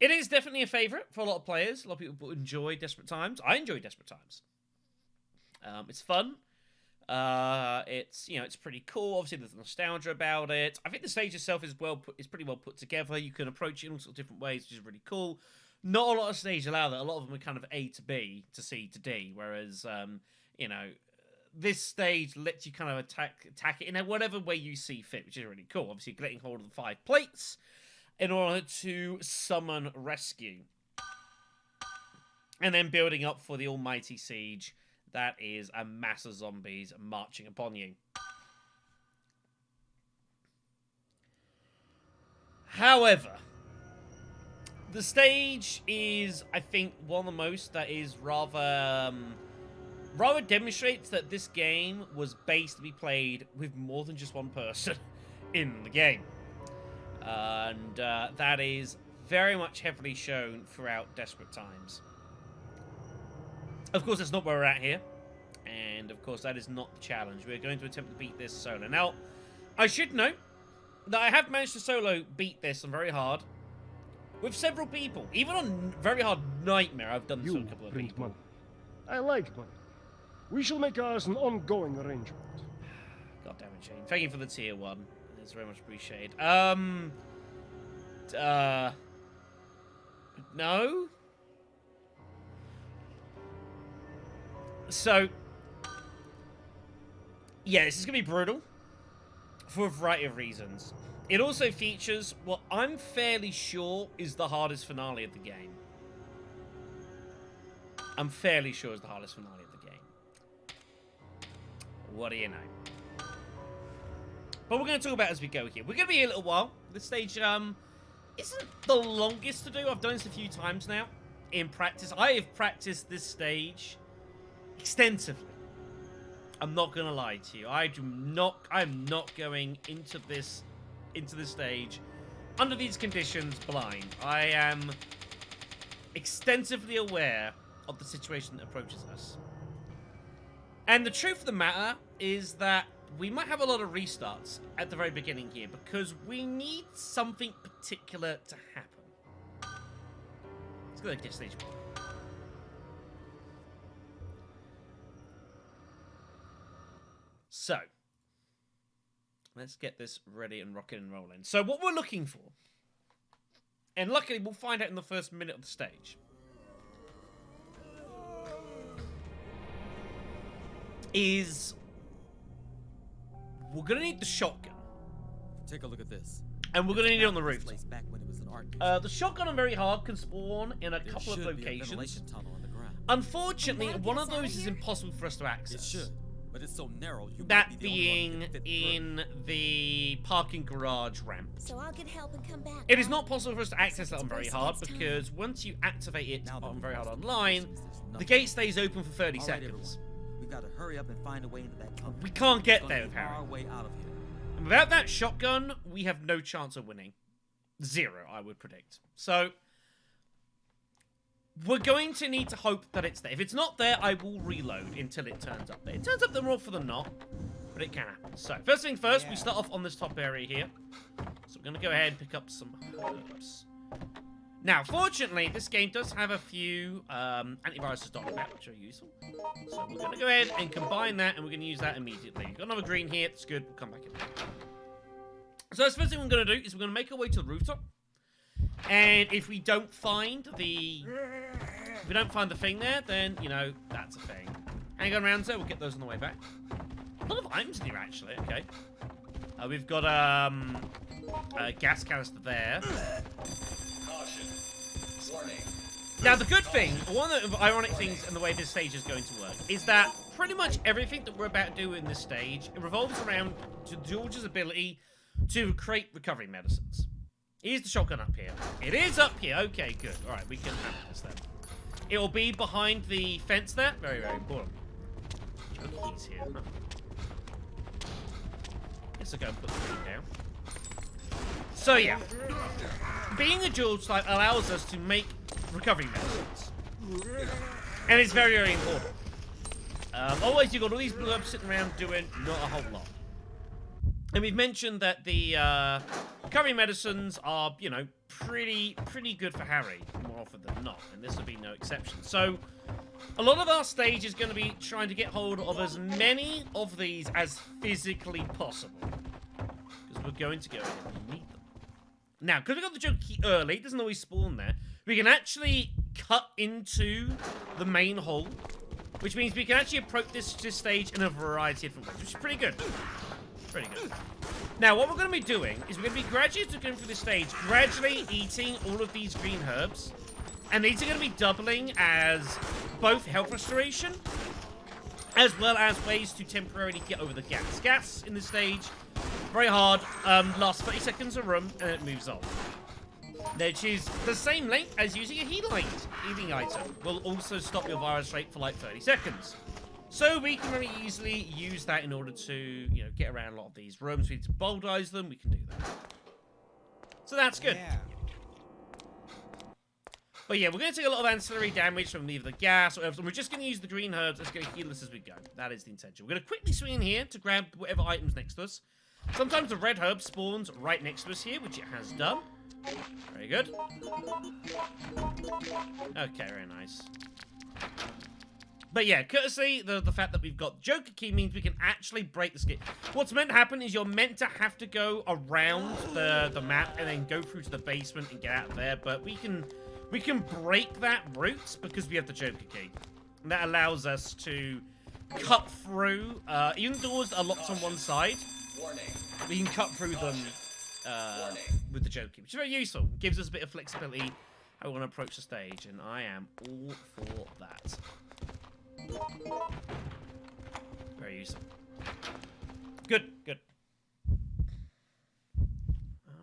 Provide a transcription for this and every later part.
It is definitely a favourite for a lot of players. A lot of people enjoy Desperate Times. I enjoy Desperate Times. It's fun. It's pretty cool. Obviously, there's nostalgia about it. I think the stage itself is pretty well put together. You can approach it in all sorts of different ways, which is really cool. Not a lot of stages allow that. A lot of them are kind of A to B to C to D, whereas this stage lets you kind of attack it in whatever way you see fit, which is really cool. Obviously, getting hold of the 5 plates in order to summon rescue, and then building up for the almighty siege. That is a mass of zombies marching upon you. However, the stage is, I think, one of the most that is rather demonstrates that this game was based to be played with more than just one person in the game. And that is very much heavily shown throughout Desperate Times. Of course, that's not where we're at here. And, of course, that is not the challenge. We're going to attempt to beat this solo. Now, I should note that I have managed to solo beat this on very hard with several people. Even on very hard Nightmare, I've done this with a couple of people. Money. I like money. We shall make ours an ongoing arrangement. God damn it, Shane. Thank you for the tier 1. It's very much appreciated. No? So, yeah, this is going to be brutal for a variety of reasons. It also features what I'm fairly sure is the hardest finale of the game. I'm fairly sure it's the hardest finale of the game. What do you know? But we're going to talk about it as we go here. We're going to be here a little while. This stage isn't the longest to do. I've done this a few times now in practice. I have practiced this stage extensively. I'm not gonna lie to you. I'm not going into this stage under these conditions blind. I am extensively aware of the situation that approaches us. And the truth of the matter is that we might have a lot of restarts at the very beginning here because we need something particular to happen. Let's go to stage 1. So, let's get this ready and rocking and rolling. So what we're looking for, and luckily we'll find out in the first minute of the stage, is we're going to need the shotgun. Take a look at this. And we're going to need it on the roof. Back when it was an art the shotgun on very hard can spawn in a couple of locations. Unfortunately, one of those is impossible for us to access. It should. But it's so narrow, that being in the parking garage ramp. So I'll get help and come back. It is not possible for us to access that on very hard because once you activate it on very hard online, the gate stays open for 30 seconds. We gotta hurry up and find a way into that tunnel. We can't get there with Harry. Our way out of here. And without that shotgun, we have no chance of winning. 0, I would predict. So we're going to need to hope that it's there. If it's not there, I will reload until it turns up there. It turns up there more often than not, but it can happen. So, first thing first, we start off on this top area here. So we're going to go ahead and pick up some herbs. Now, fortunately, this game does have a few antiviruses dotted about, which are useful. So we're going to go ahead and combine that, and we're going to use that immediately. We've got another green here. That's good. We'll come back in. So that's the first thing we're going to do is we're going to make our way to the rooftop. And if we don't find the thing there, then, you know, that's a thing. Hang on around there, we'll get those on the way back. A lot of items in here, actually, okay. We've got a gas canister there. Caution. Warning. Now, the good thing, one of the ironic things in the way this stage is going to work, is that pretty much everything that we're about to do in this stage, it revolves around George's ability to create recovery medicines. Here's the shotgun up here. It is up here. Okay, good. All right, we can handle this then. It will be behind the fence there. Very, very important. He's here. Huh? Guess I'll go and put the green down. So, yeah. Being a George type allows us to make recovery medicines. And it's very, very important. Otherwise, you've got all these blue ups sitting around doing not a whole lot. And we've mentioned that the recovery medicines are, you know, pretty good for Harry, more often than not, and this will be no exception. So, a lot of our stage is going to be trying to get hold of as many of these as physically possible, because we're going to go ahead and need them. Now, because we got the Joker key early, it doesn't always spawn there, we can actually cut into the main hall, which means we can actually approach this stage in a variety of different ways, which is pretty good. Pretty good. Now, what we're going to be doing is we're going to be gradually going through the stage, gradually eating all of these green herbs, and these are going to be doubling as both health restoration, as well as ways to temporarily get over the gas. Gas in this stage, very hard, lasts 30 seconds a room, and it moves on. Which is the same length as using a healing item. Will also stop your virus rate for like 30 seconds. So we can very easily use that in order to, you know, get around a lot of these rooms. We need to bulldoze them, we can do that. So that's good. Yeah. But yeah, we're going to take a lot of ancillary damage from either the gas or whatever, and we're just going to use the green herbs that's going to heal us as we go. That is the intention. We're going to quickly swing in here to grab whatever item's next to us. Sometimes the red herb spawns right next to us here, which it has done. Very good. Okay, very nice. But yeah, courtesy, the fact that we've got Joker Key means we can actually break the skip. What's meant to happen is you're meant to have to go around the map and then go through to the basement and get out of there, but we can break that route because we have the Joker Key. And that allows us to cut through, even doors that are locked on one side, Warning. we can cut through them with the Joker Key, which is very useful. It gives us a bit of flexibility how we want to approach the stage, and I am all for that. Very useful. Good, good.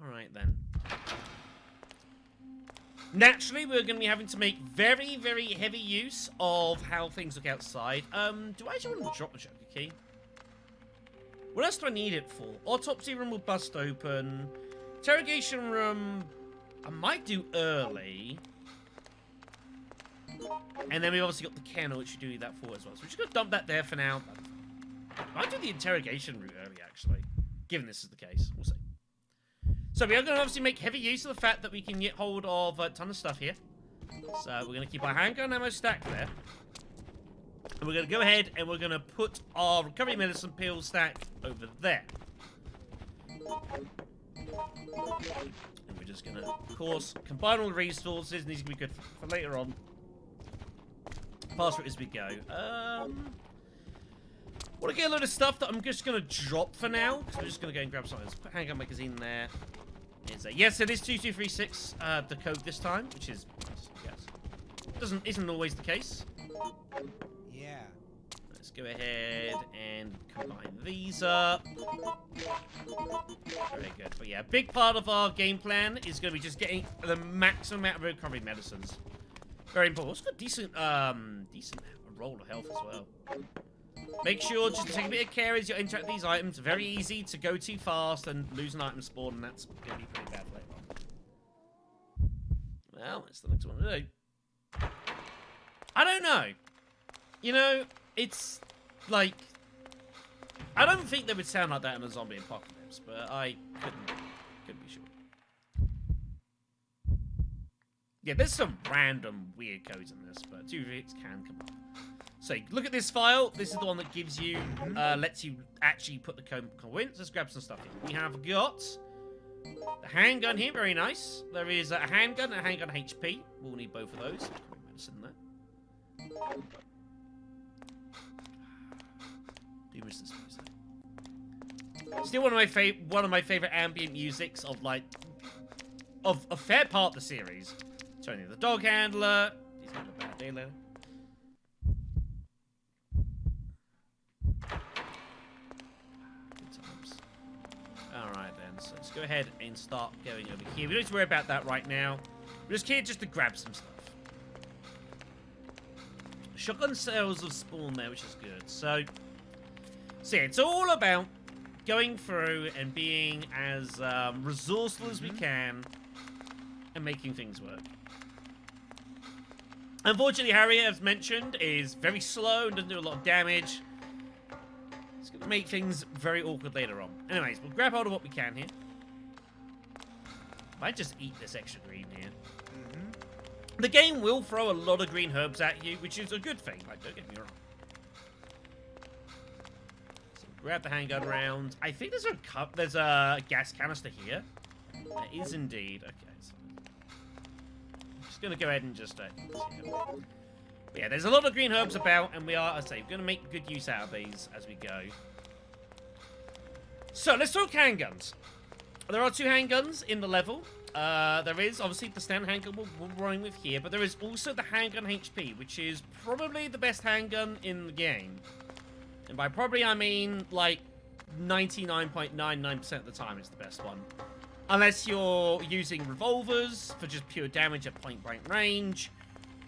Alright then. Naturally, we're going to be having to make very, very heavy use of how things look outside. Do I actually want to drop the Joker Key? What else do I need it for? Autopsy room will bust open. Interrogation room, I might do early. And then we've obviously got the kennel, which you do need that for as well. So we're just going to dump that there for now. I might do the interrogation route early, actually. Given this is the case. We'll see. So we are going to obviously make heavy use of the fact that we can get hold of a ton of stuff here. So we're going to keep our handgun ammo stacked there. And we're going to go ahead and we're going to put our recovery medicine pill stack over there. And we're just going to, of course, combine all the resources. And these are going to be good for later on. Pass through as we go. Want to get a load of stuff that I'm just going to drop for now. Because we're just going to go and grab something. Let's put handgun magazine there. Yes, it is 2236, the code this time, which is, yes, isn't always the case. Yeah. Let's go ahead and combine these up. Very good. But yeah, a big part of our game plan is going to be just getting the maximum amount of recovery medicines. Very important. Also got decent roll of health as well. Make sure just to take a bit of care as you interact with these items. Very easy to go too fast and lose an item spawn, and that's going to be pretty bad later on. Well, that's the next one to do. I don't know. You know, it's like, I don't think they would sound like that in a zombie apocalypse, but I couldn't be sure. Yeah, there's some random weird codes in this, but 2v6 can come up. So look at this file. This is the one that gives you, lets you actually put the code in. Let's grab some stuff here. We have got the handgun here, very nice. There is a handgun and a handgun HP. We'll need both of those. Medicine there. Do you miss this music? Still one of my favorite ambient musics of like a fair part of the series. Tony the dog handler. He's having a bad day later. Alright then, so let's go ahead and start going over here. We don't need to worry about that right now. We're just here just to grab some stuff. Shotgun cells have spawned there, which is good. So yeah, it's all about going through and being as resourceful as we can and making things work. Unfortunately, Harriet, as mentioned, is very slow and doesn't do a lot of damage. Let's get make things very awkward later on. Anyways, we'll grab hold of what we can here. Might just eat this extra green here. The game will throw a lot of green herbs at you, which is a good thing. Like, don't get me wrong. So grab the handgun round. I think there's a gas canister here. There is indeed. Okay, so I'm just gonna go ahead and just but yeah, there's a lot of green herbs about, and we are, as I say, going to make good use out of these as we go. So let's talk handguns. There are 2 handguns in the level. There is obviously the standard handgun we're running with here, but there is also the handgun HP, which is probably the best handgun in the game. And by probably, I mean like 99.99% of the time it's the best one. Unless you're using revolvers for just pure damage at point-blank range,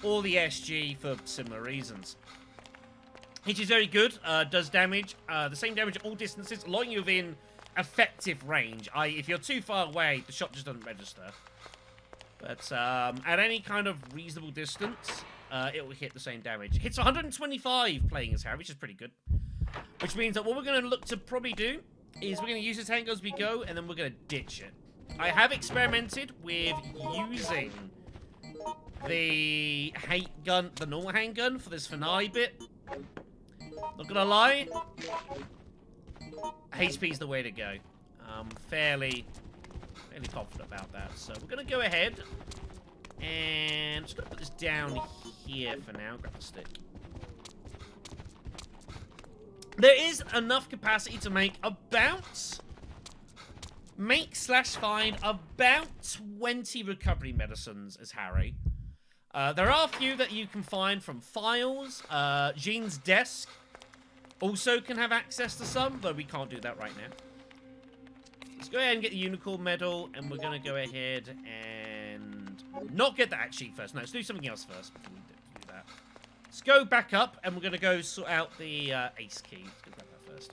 or the SG for similar reasons. Which is very good, does damage, the same damage at all distances, allowing you within effective range. If you're too far away, the shot just doesn't register. But at any kind of reasonable distance, it will hit the same damage. It hits 125 playing as Harry, which is pretty good. Which means that what we're going to look to probably do is we're going to use this handgun as we go, and then we're going to ditch it. I have experimented with using the normal handgun for this finale bit. Not gonna lie, HP's the way to go. I'm fairly confident about that. So we're gonna go ahead and just gonna put this down here for now. Grab the stick. There is enough capacity to make find about 20 recovery medicines as Harry. There are a few that you can find from files. Jean's desk also can have access to some, though we can't do that right now. Let's go ahead and get the unicorn medal, and we're going to go ahead and not get that actually first. No, let's do something else first before we do that. Let's go back up, and we're going to go sort out the ace key. Let's go grab that first.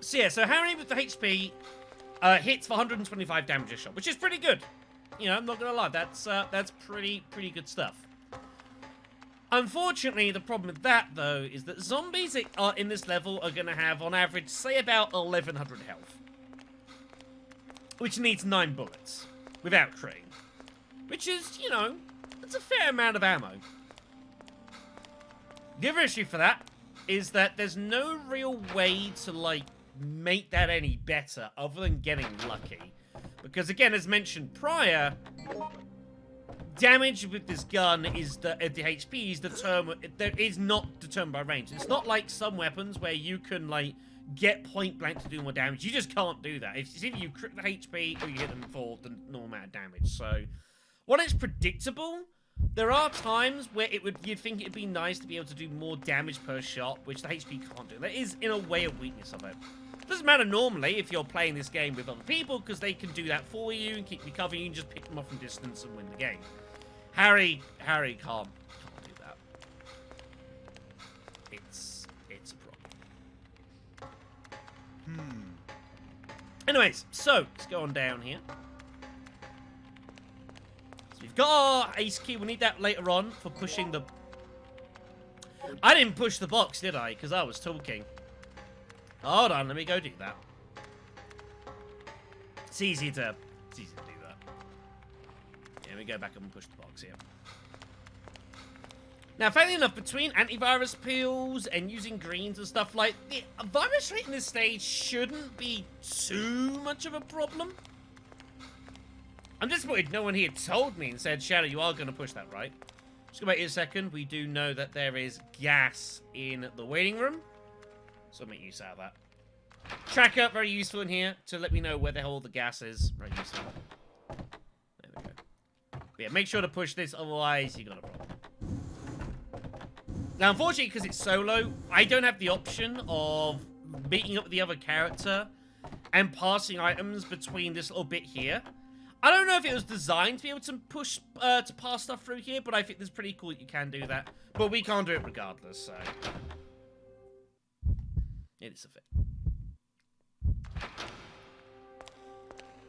So yeah, so Harry with the HP hits for 125 damage a shot, which is pretty good. You know, I'm not gonna lie, that's pretty good stuff. Unfortunately, the problem with that, though, is that zombies in this level are gonna have, on average, say about 1,100 health. Which needs 9 bullets, without critting. Which is, you know, that's a fair amount of ammo. The other issue for that is that there's no real way to, like, make that any better other than getting lucky. Because, again, as mentioned prior, damage with this gun is the HP is not determined by range. It's not like some weapons where you can, like, get point blank to do more damage. You just can't do that. It's either you crit the HP or you hit them for the normal amount of damage. So, while it's predictable, there are times where you'd think it'd be nice to be able to do more damage per shot, which the HP can't do. That is, in a way, a weakness of it. Doesn't matter normally if you're playing this game with other people, because they can do that for you and keep recovering. You can just pick them off from distance and win the game. Harry can't do that. It's a problem. Anyways, so let's go on down here. So we've got our ace key. We need that later on for pushing the. I didn't push the box, did I? Because I was talking. Hold on, let me go do that. It's easy to do that. Yeah, we go back and push the box here. Now, funnily enough, between antivirus pills and using greens and stuff like, the virus rate in this stage shouldn't be too much of a problem. I'm disappointed no one here told me and said, Shadow, you are going to push that, right? Just go back here a second. We do know that there is gas in the waiting room. So make use out of that. Tracker, very useful in here to let me know where the hell all the gas is. Very useful. There we go. But yeah, make sure to push this, otherwise you got a problem. Now, unfortunately, because it's solo, I don't have the option of meeting up with the other character and passing items between this little bit here. I don't know if it was designed to be able to push, to pass stuff through here, but I think it's pretty cool that you can do that. But we can't do it regardless, so. It is a fit.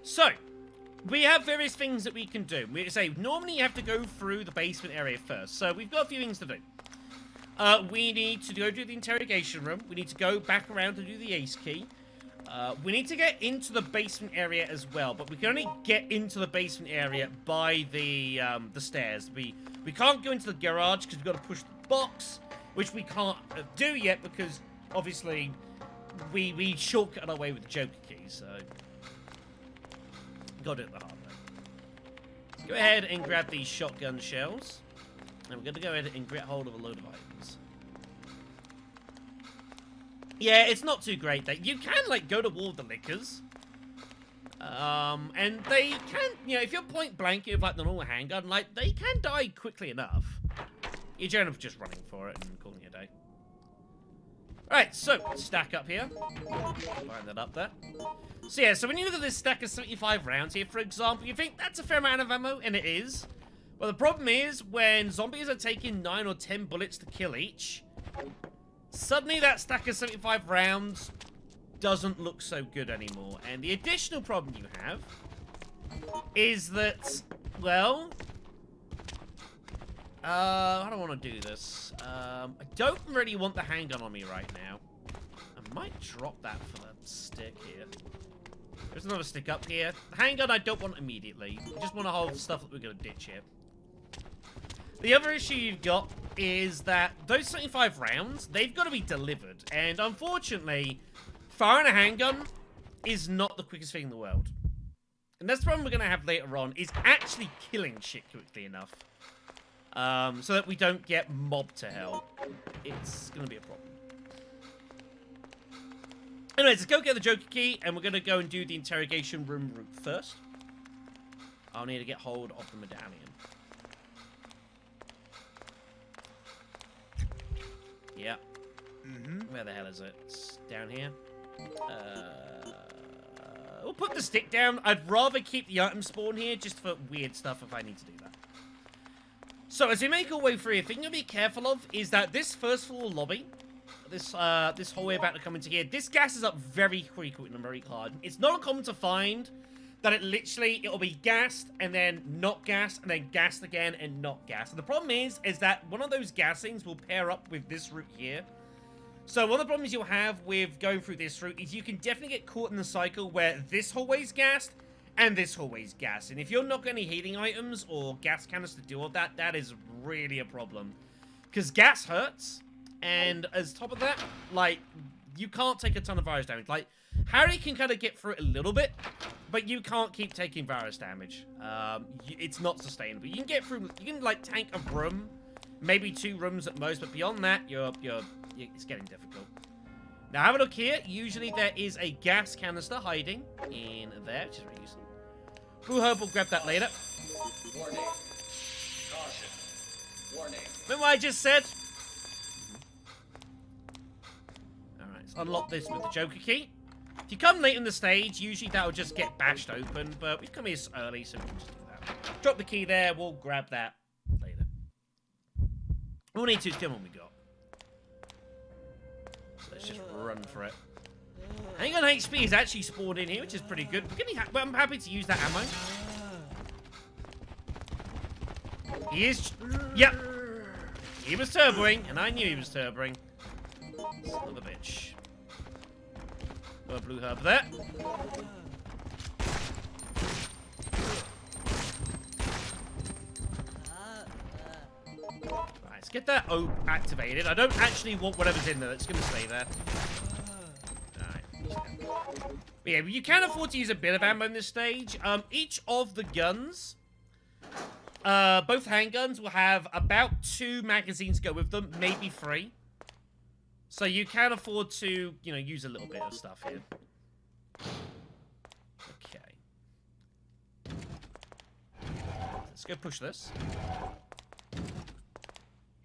So, we have various things that we can do. We say, normally you have to go through the basement area first. So, we've got a few things to do. we need to go do the interrogation room. We need to go back around to do the ace key. We need to get into the basement area as well, but we can only get into the basement area by the stairs. We can't go into the garage because we've got to push the box, which we can't do yet because obviously we shortcut our way with the Joker key, so got to do it the hard way. Let's go ahead and grab these shotgun shells, and we're going to go ahead and get hold of a load of items. Yeah, it's not too great that you can like go to war with the lickers, and they can, you know, if you're point blank with like the normal handgun, like they can die quickly enough. You're generally just running for it and calling it a day. Alright, so stack up here. Line that up there. So yeah, so when you look at this stack of 75 rounds here, for example, you think that's a fair amount of ammo, and it is. Well, the problem is when zombies are taking 9 or 10 bullets to kill each, suddenly that stack of 75 rounds doesn't look so good anymore. And the additional problem you have is that, well, I don't want to do this. I don't really want the handgun on me right now. I might drop that for the stick here. There's another stick up here. The handgun I don't want immediately. I just want to hold stuff that we're going to ditch here. The other issue you've got is that those 75 rounds, they've got to be delivered. And unfortunately, firing a handgun is not the quickest thing in the world. And that's the problem we're going to have later on, is actually killing shit quickly enough. So that we don't get mobbed to hell. It's going to be a problem. Anyways, let's go get the Joker key, and we're going to go and do the interrogation room route first. I'll need to get hold of the medallion. Yeah. Where the hell is it? It's down here. We'll put the stick down. I'd rather keep the item spawn here just for weird stuff if I need to do that. So as we make our way through, the thing to be careful of is that this first floor lobby, this hallway about to come into here, this gases up very quickly and very hard. It's not uncommon to find that it'll be gassed and then not gassed and then gassed again and not gassed. And the problem is that one of those gassings will pair up with this route here. So one of the problems you'll have with going through this route is you can definitely get caught in the cycle where this hallway's gassed and this hallway's gassed. And if you're not getting any healing items or gas cannons to deal with that, that is really a problem. Because gas hurts, and as top of that, like, you can't take a ton of virus damage. Like, Harry can kind of get through it a little bit, but you can't keep taking virus damage. It's not sustainable. You can get through, you can, like, tank a room, maybe 2 rooms at most, but beyond that, it's getting difficult. Now, have a look here. Usually there is a gas canister hiding in there, which is very useful. Blue Herb will grab that later. Warning. Caution. Warning. Remember what I just said? Alright, let's unlock this with the Joker key. If you come late in the stage, usually that'll just get bashed open, but we've come here early, so we can just do that. Drop the key there, we'll grab that later. We'll need to still what we got. So let's just run for it. Handgun HP is actually spawned in here, which is pretty good. I'm happy to use that ammo. He is... Yep. He was turboing, and I knew he was turboing. Son of a bitch. Got a Blue Herb there. Right, let's get that O activated. I don't actually want whatever's in there. It's going to stay there. But yeah, you can afford to use a bit of ammo in this stage. Each of the guns, both handguns, will have about 2 magazines go with them, maybe 3. So you can afford to, you know, use a little bit of stuff here. Okay. Let's go push this.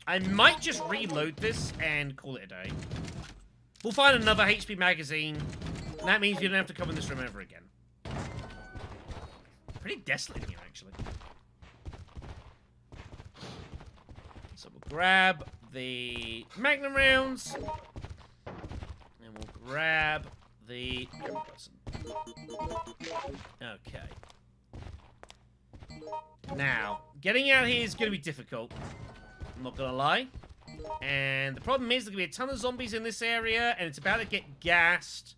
I might just reload this and call it a day. We'll find another HP magazine. And that means you don't have to come in this room ever again. Pretty desolate in here, actually. So we'll grab the Magnum rounds. And we'll grab the... Okay. Now, getting out here is going to be difficult. I'm not going to lie. And the problem is there's going to be a ton of zombies in this area, and it's about to get gassed.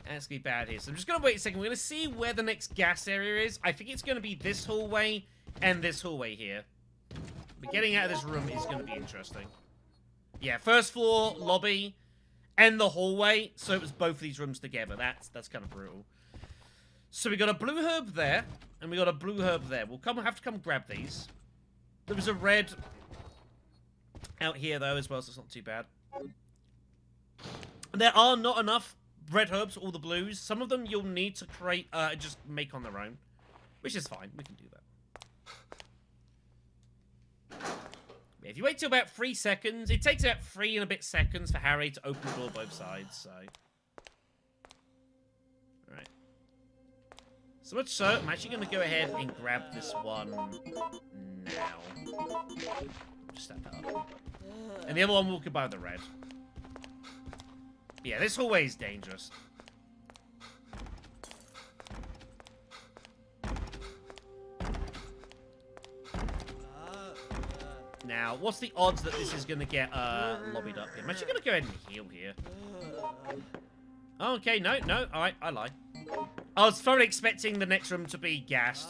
And it's going to be bad here. So I'm just going to wait a second. We're going to see where the next gas area is. I think it's going to be this hallway and this hallway here. But getting out of this room is going to be interesting. Yeah, first floor, lobby, and the hallway. So it was both of these rooms together. That's kind of brutal. So we got a blue herb there, and we got a blue herb there. We'll have to come grab these. There was a red out here, though, as well, so it's not too bad. There are not enough red herbs for all the blues. Some of them you'll need to create, just make on their own. Which is fine. We can do that. If you wait till about 3 seconds, it takes about 3 and a bit seconds for Harry to open the door both sides, so... Alright. So much so, I'm actually going to go ahead and grab this one now. Just step that up. And the other one will combine the red. Yeah, this hallway is dangerous. Now, what's the odds that this is going to get lobbied up here? I'm actually going to go ahead and heal here. Oh, okay, no, alright, I lie. I was fully expecting the next room to be gassed.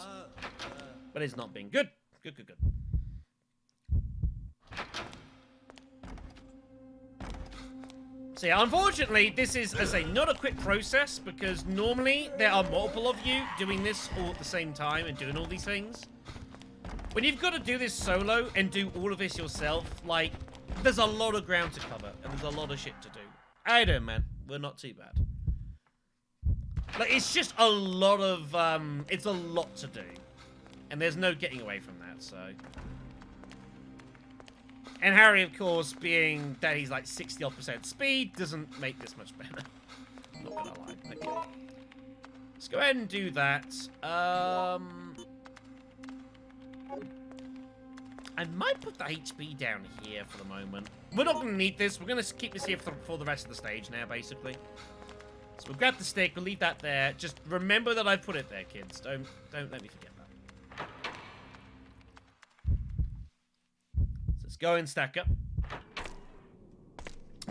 But it's not been. Good. Good. So yeah, unfortunately, this is, as I say, not a quick process, because normally there are multiple of you doing this all at the same time and doing all these things. When you've got to do this solo and do all of this yourself, like, there's a lot of ground to cover, and there's a lot of shit to do. I don't, man. We're not too bad. Like, it's just a lot of, it's a lot to do. And there's no getting away from that, so... And Harry, of course, being that he's like 60-odd% speed, doesn't make this much better. Not gonna lie. Okay. Let's go ahead and do that. I might put the HP down here for the moment. We're not going to need this. We're going to keep this here for the rest of the stage now, basically. So we'll grab the stick. We'll leave that there. Just remember that I put it there, kids. Don't let me forget that. So let's go and stack up.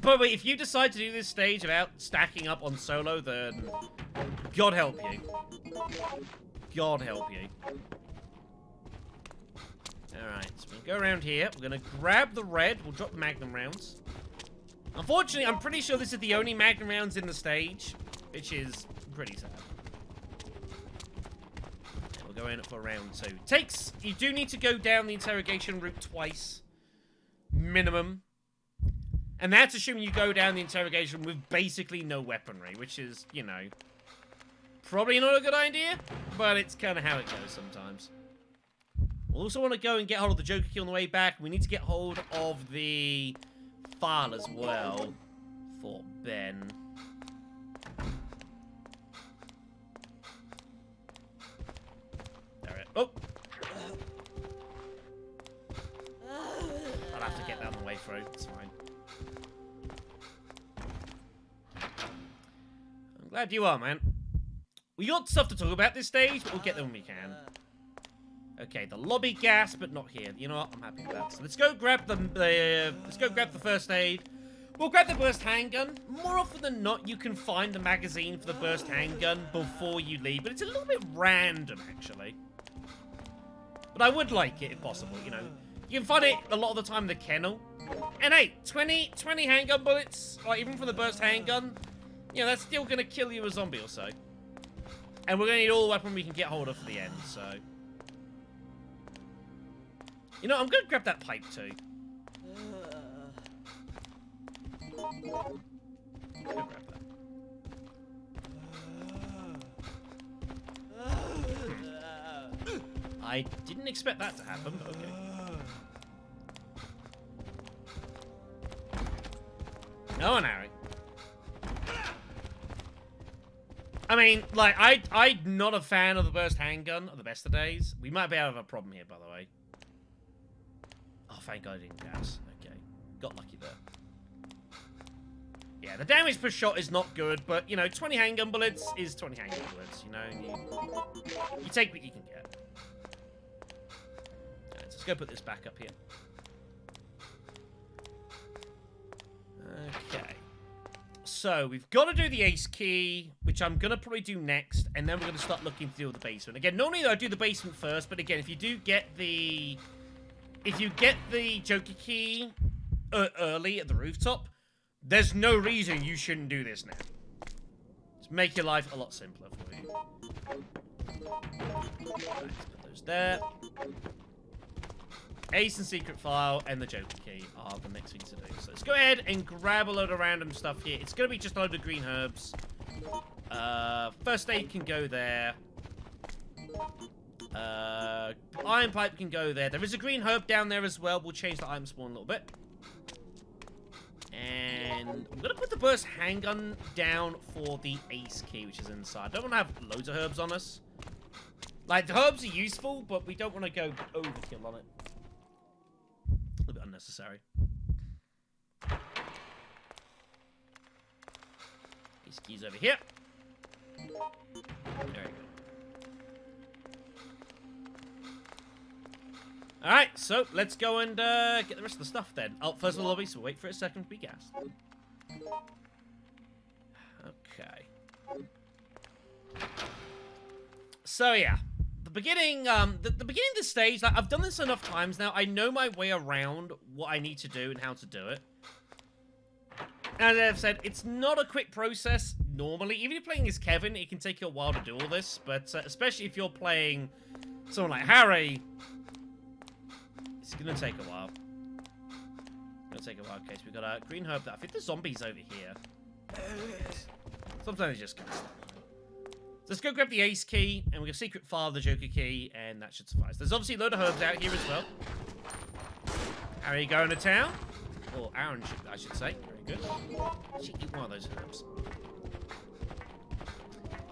By the way, if you decide to do this stage without stacking up on solo, then God help you. God help you. Alright, so we'll go around here. We're going to grab the red. We'll drop the magnum rounds. Unfortunately, I'm pretty sure this is the only magnum rounds in the stage, which is pretty sad. We'll go in for round 2. You do need to go down the interrogation route twice. Minimum. And that's assuming you go down the interrogation with basically no weaponry, which is, you know, probably not a good idea, but it's kind of how it goes sometimes. We also want to go and get hold of the Joker key on the way back. We need to get hold of the file as well for Ben. There it. Oh! I'll have to get that on the way through. It's fine. I'm glad you are, man. We got stuff to talk about this stage, but we'll get there when we can. Okay, the lobby gas, but not here. You know what? I'm happy with that. So let's go grab the first aid. We'll grab the burst handgun. More often than not, you can find the magazine for the burst handgun before you leave, but it's a little bit random, actually. But I would like it if possible, you know. You can find it a lot of the time in the kennel. And hey, 20 handgun bullets, like even from the burst handgun, you know, that's still going to kill you a zombie or so. And we're going to need all the weapon we can get hold of for the end, so... You know, I'm going to grab that pipe too. Go grab that. I didn't expect that to happen, but okay. No one, Harry. I mean, like, I'm not a fan of the burst handgun at the best of days. We might be out of a problem here, by the way. Oh, thank God I didn't gas. Okay. Got lucky there. Yeah, the damage per shot is not good, but, you know, 20 handgun bullets is 20 handgun bullets, you know? You take what you can get. Alright, so let's go put this back up here. So we've got to do the ace key, which I'm going to probably do next, and then we're going to start looking to deal with the basement. Again, normally I do the basement first, but again, if you get the Joker key early at the rooftop, there's no reason you shouldn't do this now. Just make your life a lot simpler for you. Right, let's put those there. Ace and secret file and the Joker key are the next thing to do. So let's go ahead and grab a load of random stuff here. It's going to be just a load of green herbs. First aid can go there. Iron pipe can go there. There is a green herb down there as well. We'll change the item spawn a little bit. And I'm going to put the burst handgun down for the ace key, which is inside. I don't want to have loads of herbs on us. Like, the herbs are useful, but we don't want to go overkill on it. A little bit unnecessary. Ace key's over here. There we go. Alright, so let's go and get the rest of the stuff then. Oh, first of the lobby, so wait for a second to be gassed. Okay. So yeah, the beginning, the beginning of the stage, like, I've done this enough times now. I know my way around what I need to do and how to do it. And as I've said, it's not a quick process normally. Even if you're playing as Kevin, it can take you a while to do all this. But especially if you're playing someone like Harry, it's gonna take a while. Okay, so we've got a green herb. I think the zombies over here. Sometimes they just come. So let's go grab the ace key, and we're gonna secret file the Joker key, and that should suffice. There's obviously a load of herbs out here as well. Harry going to town? Or Aaron, I should say. Very good. Should eat one of those herbs.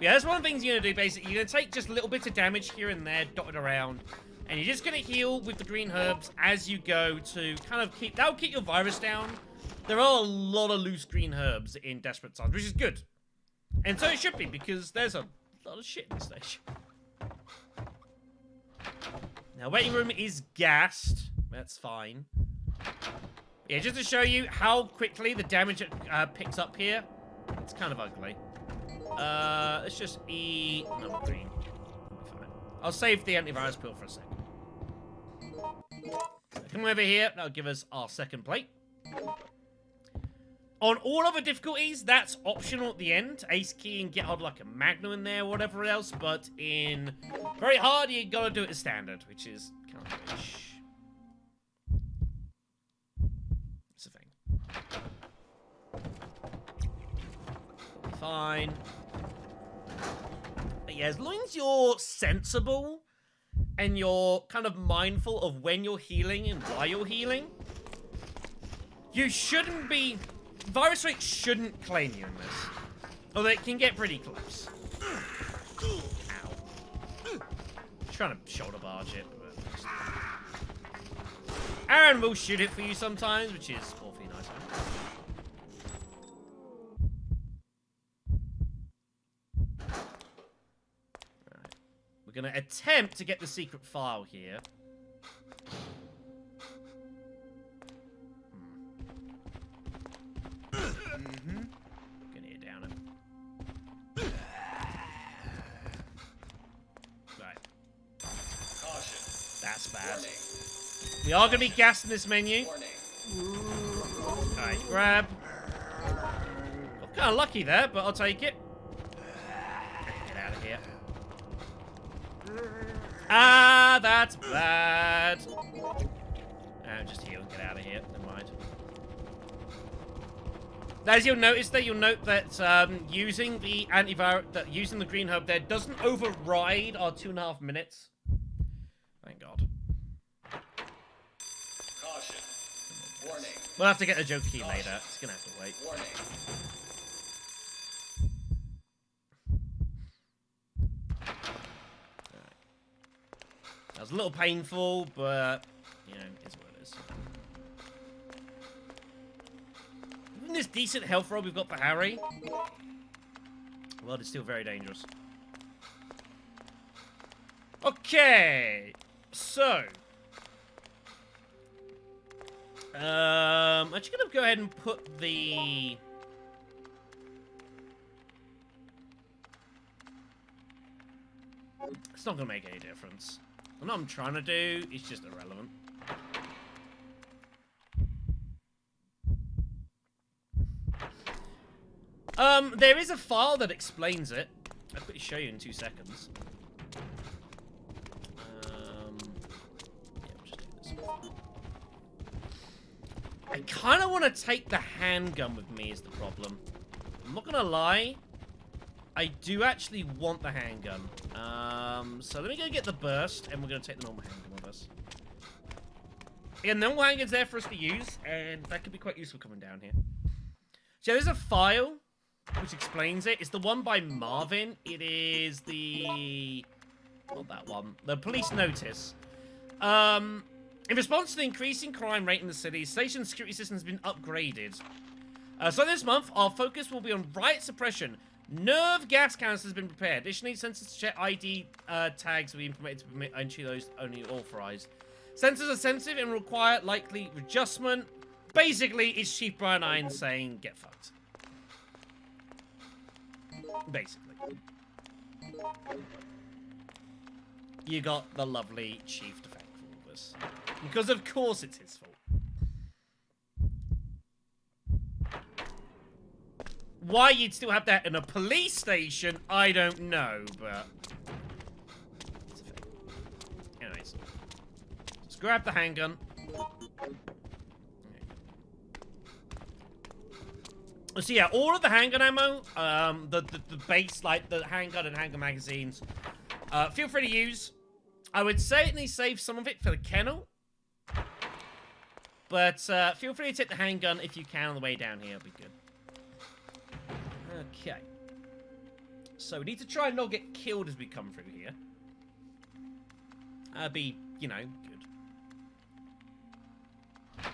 Yeah, that's one of the things you're gonna do. Basically, you're gonna take just a little bit of damage here and there, dotted around. And you're just going to heal with the green herbs as you go to kind of keep... That'll keep your virus down. There are a lot of loose green herbs in Desperate Times, which is good. And so it should be, because there's a lot of shit in this stage. Now, waiting room is gassed. That's fine. Yeah, just to show you how quickly the damage picks up here. It's kind of ugly. Let's just eat number green. I'll save the antivirus pill for a second. Come over here. That'll give us our second plate. On all other difficulties, that's optional at the end. Ace key and get like a magnum in there or whatever else. But in very hard, you gotta do it as standard, which is kind of ish. It's a thing. Fine. But yeah, as long as you're sensible and you're kind of mindful of when you're healing and why you're healing, you shouldn't be... Virus rate shouldn't claim you in this. Although it can get pretty close. Ow. Trying to shoulder barge it. But... Aaron will shoot it for you sometimes, which is awfully nice. We're going to attempt to get the secret file here. Gonna hit down him. Right. Caution. That's bad. Warning. We are gonna be gassed in this menu. Warning. Alright, grab. Got kind of lucky there, but I'll take it. Get out of here. Ah, that's bad. Just heal and get out of here. Never mind. As you'll notice that using the antivirus, using the green herb there doesn't override our 2.5 minutes. Thank God. Caution. Warning. We'll have to get the joke key later. It's gonna have to wait. Warning. That was a little painful, but you know, it's what it is. Even this decent health roll we've got for Harry, well, it's still very dangerous. Okay, so I'm just gonna go ahead and put the It's not gonna make any difference. What I'm trying to do is just irrelevant. There is a file that explains it. I'll quickly show you in 2 seconds. Yeah, we'll just do this. I kind of want to take the handgun with me is the problem. I'm not gonna lie. I do actually want the handgun. So let me go get the burst, and we're gonna take the normal handgun with us. Again, the normal handgun's there for us to use, and that could be quite useful coming down here. So there's a file which explains it. It's the one by Marvin. It is the... not that one. The police notice. In response to the increasing crime rate in the city, station security system has been upgraded. So this month, our focus will be on riot suppression. Nerve gas cannons has been prepared. Additionally, sensors to check ID tags will be implemented to permit entry those only authorized. Sensors are sensitive and require likely adjustment. Basically, it's Chief Brian Irons saying, get fucked. Basically. You got the lovely Chief to thank for all this. Because of course it's his fault. Why you'd still have that in a police station, I don't know, but... it's a thing. Anyways. Let's grab the handgun. So yeah, all of the handgun ammo, the base, like the handgun and handgun magazines, feel free to use. I would certainly save some of it for the kennel. But feel free to take the handgun if you can on the way down here, it'll be good. Okay. So we need to try and not get killed as we come through here. That'd be, you know, good.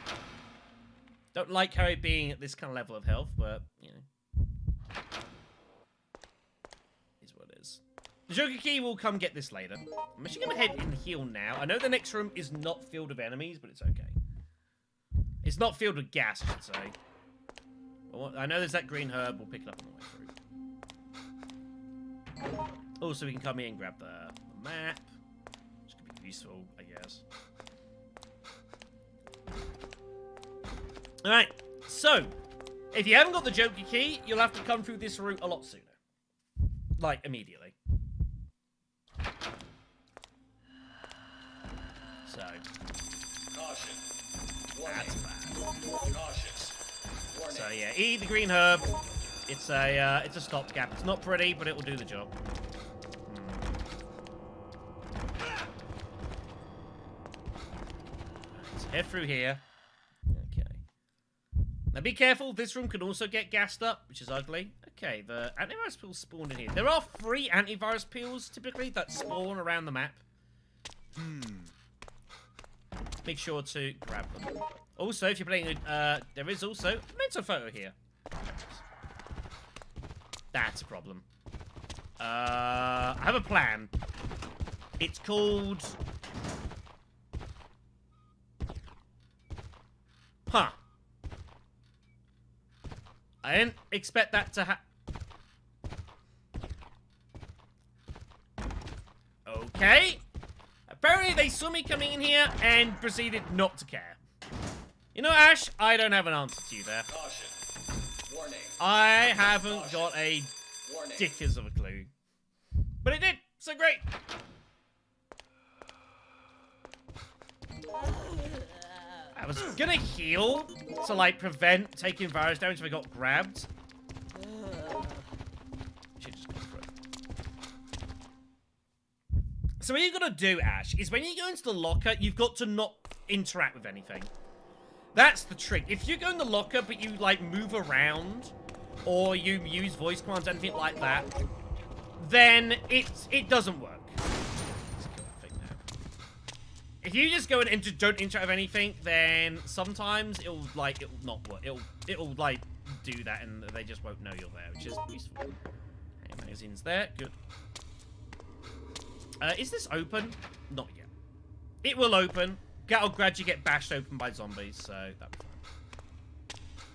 Don't like Harry being at this kind of level of health, but, you know. Is what it is. The Joker Key will come get this later. I'm actually going to head and heal now. I know the next room is not filled with enemies, but it's okay. It's not filled with gas, I should say. Well, I know there's that green herb. We'll pick it up on the way through. Also, we can come here and grab the map. Which could be useful, I guess. Alright, so, if you haven't got the Joker Key, you'll have to come through this route a lot sooner. Like, immediately. So. Caution. Warning. That's bad. Cautious. Warning. So, yeah, eat the green herb. It's a stopgap. It's not pretty, but it will do the job. Let's head through here. Okay. Now be careful, this room can also get gassed up, which is ugly. Okay, the antivirus pills spawned in here. There are 3 antivirus pills, typically, that spawn around the map. Make sure to grab them. Also, if you're playing, there is also a mental photo here. That's a problem. I have a plan. It's called... Huh. I didn't expect that to Okay. Apparently they saw me coming in here and proceeded not to care. You know, Ash, I don't have an answer to you there. Caution. Warning. I haven't got a Warning. dickers of a clue. But it did, so great. I was gonna heal to, like, prevent taking virus damage if I got grabbed. Should've just gone for it. So what you've got to do, Ash, is when you go into the locker, you've got to not interact with anything. That's the trick. If you go in the locker, but you, like, move around, or you use voice commands, anything like that, then it doesn't work. If you just go in and just don't interact with anything, then sometimes it'll not work. It'll like do that, and they just won't know you're there, which is useful. Hey, magazine's there, good. Is this open? Not yet. It will open. I'll gradually get bashed open by zombies, so that'll be fine.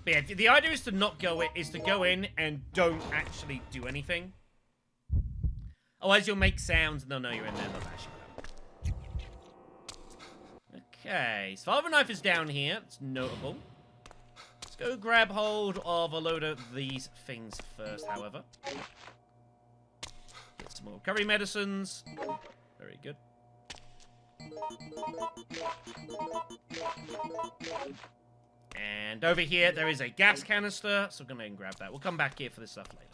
But yeah, the idea is to not go in, is to go in and don't actually do anything. Otherwise, you'll make sounds and they'll know you're in there. They'll bash you. Okay, so Father Knife is down here. It's notable. Let's go grab hold of a load of these things first, however. Get some more recovery medicines. Very good. And over here, there is a gas canister, so I'm going to grab that. We'll come back here for this stuff later.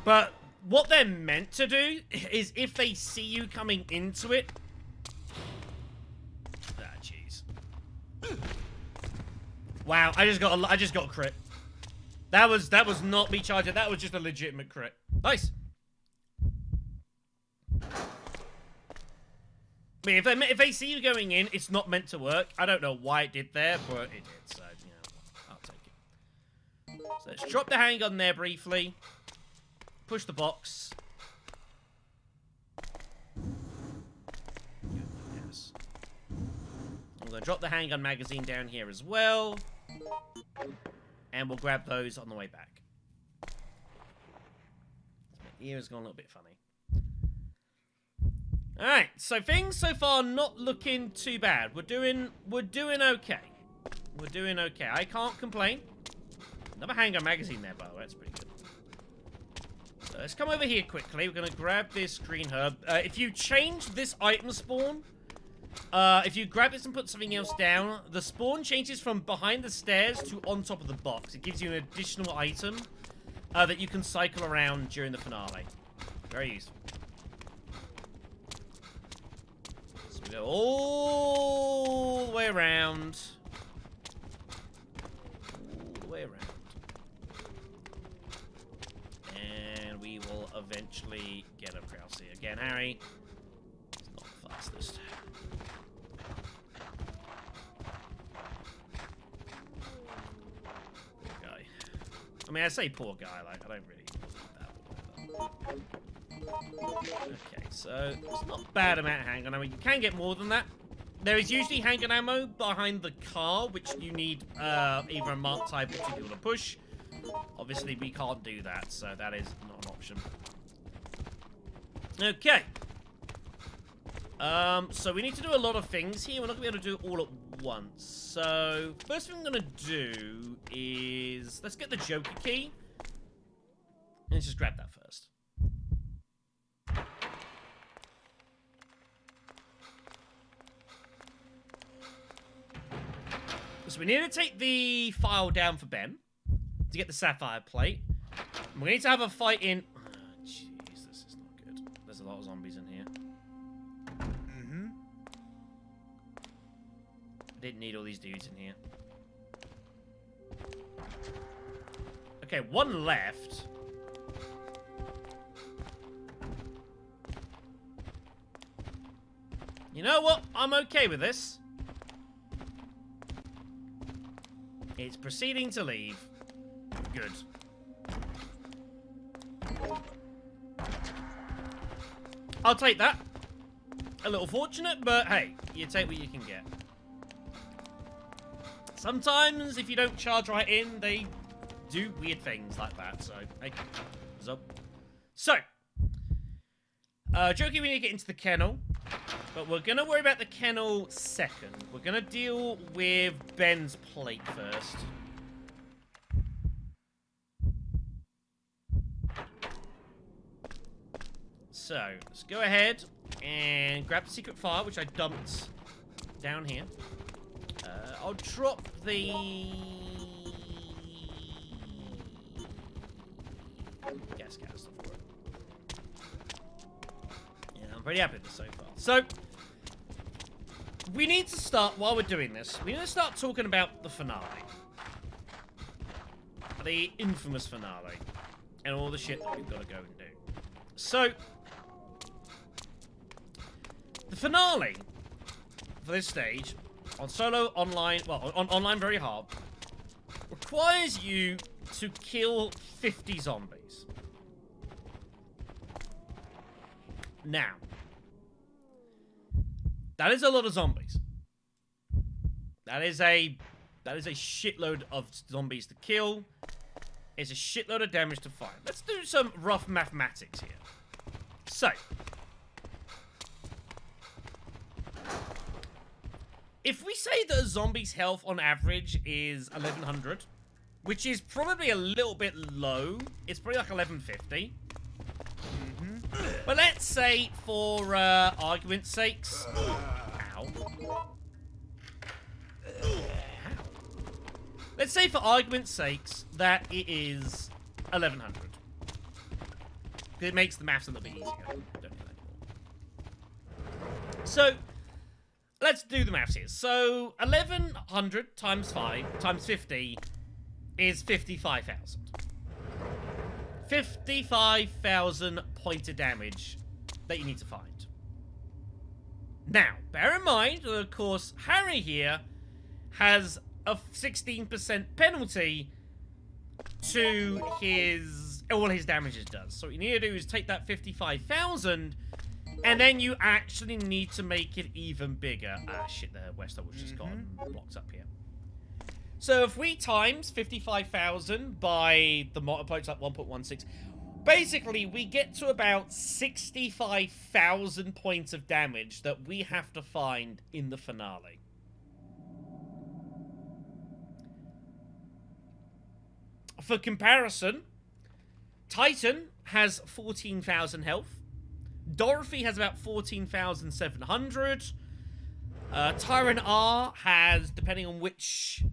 But what they're meant to do is if they see you coming into it... Ah, jeez. Wow, I just got a crit. That was not me charging. That was just a legitimate crit. Nice. I mean, if they see you going in, it's not meant to work. I don't know why it did there, but it did. So, you know, I'll take it. So let's drop the handgun there briefly. Push the box. Yes. I'm going to drop the handgun magazine down here as well. And we'll grab those on the way back. My ear has gone a little bit funny. Alright, so things so far not looking too bad. We're doing okay. We're doing okay. I can't complain. Another handgun magazine there, by the way. That's pretty good. So let's come over here quickly. We're going to grab this green herb. If you change this item spawn, if you grab this and put something else down, the spawn changes from behind the stairs to on top of the box. It gives you an additional item that you can cycle around during the finale. Very useful. So we go all the way around. All the way around. And we will eventually get across here. Again, Harry, it's not the fastest. Poor guy. I mean, I say poor guy, like, I don't really believe that. Okay, so it's not a bad amount of handgun ammo. You can get more than that. There is usually handgun ammo behind the car, which you need either a marked type or two people to push. Obviously, we can't do that, so that is not an option. Okay. So we need to do a lot of things here. We're not going to be able to do it all at once. So, first thing I'm going to do is... Let's get the Joker key. Let's just grab that first. So we need to take the file down for Ben to get the sapphire plate. And we need to have a fight in... Oh, jeez, this is not good. There's a lot of zombies in here. I didn't need all these dudes in here. Okay, one left. You know what? I'm okay with this. It's proceeding to leave. Good. I'll take that. A little fortunate, but hey, you take what you can get. Sometimes, if you don't charge right in, they do weird things like that, so, hey, what's up? So, Jokey, we need to get into the kennel, but we're gonna worry about the kennel second. We're gonna deal with Ben's plate first. So, let's go ahead and grab the secret file, which I dumped down here. I'll drop the gas canister for it. Yeah, I'm pretty happy with this so far. So, we need to start, while we're doing this, we need to start talking about the finale. The infamous finale. And all the shit that we've got to go and do. So, the finale for this stage, on solo, online, well, on online very hard, requires you to kill 50 zombies. Now, that is a lot of zombies. That is a shitload of zombies to kill. It's a shitload of damage to find. Let's do some rough mathematics here. So, if we say that a zombie's health on average is 1100, which is probably a little bit low, it's probably like 1150. But let's say, for argument's sakes, ow. Let's say, for argument's sakes, that it is 1100. It makes the maths a little bit easier. Don't do that anymore. So, let's do the maths here. So, 1100 times 5 times 50 is 55,000. 55,000 points of damage that you need to find. Now, bear in mind that, of course, Harry here has a 16% penalty to all his damages does. So what you need to do is take that 55,000, and then you actually need to make it even bigger. Ah, shit, the West was just gotten blocked up here. So if we times 55,000 by the multiplier, like 1.16, basically we get to about 65,000 points of damage that we have to find in the finale. For comparison, Titan has 14,000 health. Dorothy has about 14,700. Tyrant R has, depending on which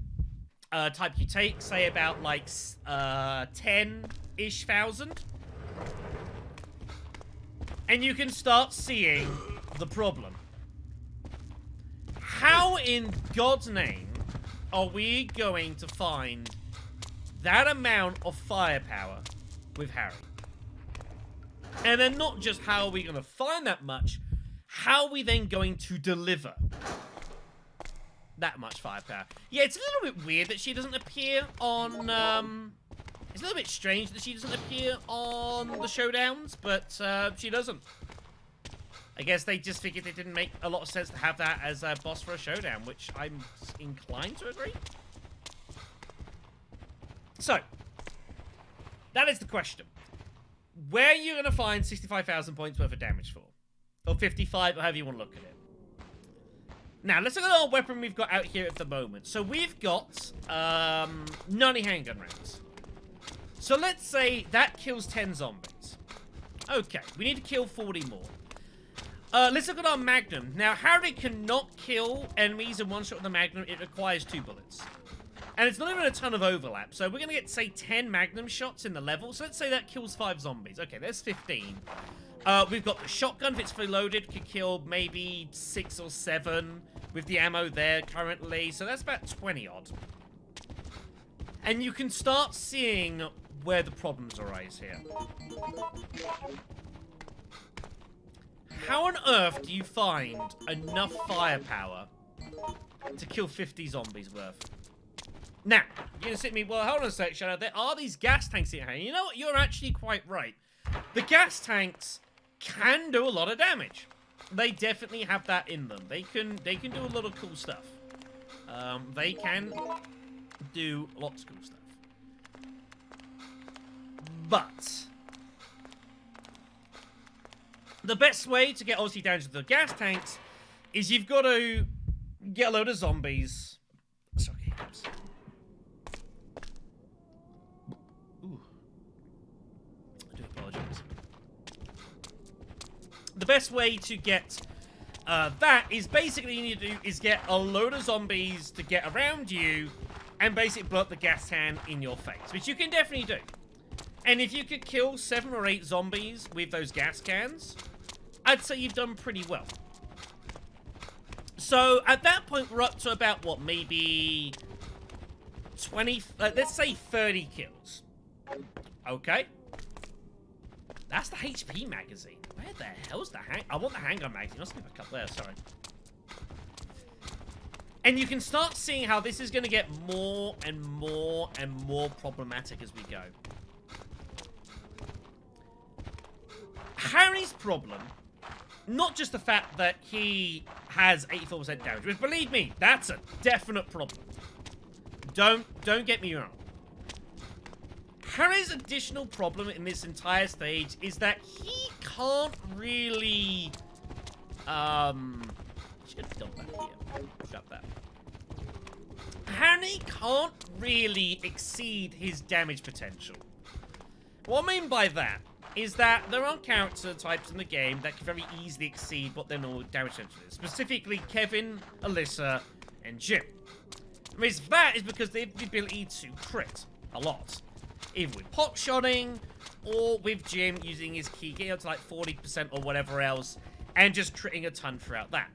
type you take, say about like 10-ish thousand. And you can start seeing the problem. How in God's name are we going to find that amount of firepower with Harry? And then not just how are we going to find that much, how are we then going to deliver that much firepower? Yeah, it's a little bit weird that she doesn't appear on, it's a little bit strange that she doesn't appear on the showdowns, but she doesn't. I guess they just figured it didn't make a lot of sense to have that as a boss for a showdown, which I'm inclined to agree. So, that is the question. Where are you going to find 65,000 points worth of damage for? Or 55, or however you want to look at it. Now, let's look at our weapon we've got out here at the moment. So, we've got 90 handgun rounds. So, let's say that kills 10 zombies. Okay, we need to kill 40 more. Let's look at our Magnum. Now, Harry cannot kill enemies in one shot with the Magnum. It requires 2 bullets. And it's not even a ton of overlap. So we're going to get, say, 10 Magnum shots in the level. So let's say that kills 5 zombies. Okay, there's 15. We've got the shotgun, if it's fully loaded, could kill maybe 6 or 7 with the ammo there currently. So that's about 20-odd. And you can start seeing where the problems arise here. How on earth do you find enough firepower to kill 50 zombies worth? Now, you're going to sit me, well, hold on a sec, Shadow. There are these gas tanks in here. You know what? You're actually quite right. The gas tanks can do a lot of damage. They definitely have that in them. They can do a lot of cool stuff. They can do lots of cool stuff. But the best way to get obviously down to the gas tanks is you've got to get a load of zombies. Sorry, hiccups. Ooh. I do apologize. The best way to get that is basically you need to do is get a load of zombies to get around you and basically blow up the gas can in your face, which you can definitely do. And if you could kill 7 or 8 zombies with those gas cans, I'd say you've done pretty well. So, at that point, we're up to about, what, maybe 20, let's say 30 kills. Okay. That's the HP magazine. Where the hell's the I want the handgun magazine. Must be back up there, sorry. And you can start seeing how this is going to get more and more and more problematic as we go. Harry's problem, not just the fact that he has 84% damage, which, believe me, that's a definite problem. Don't get me wrong. Harry's additional problem in this entire stage is that he can't really, should have done that here. Shut that. Harry can't really exceed his damage potential. What I mean by that is that there are character types in the game that can very easily exceed what their normal damage potential is. Specifically, Kevin, Alyssa, and Jim. The reason for that is because they have the ability to crit a lot. Either with pot-shotting, or with Jim using his key, getting up to like 40% or whatever else, and just critting a ton throughout that.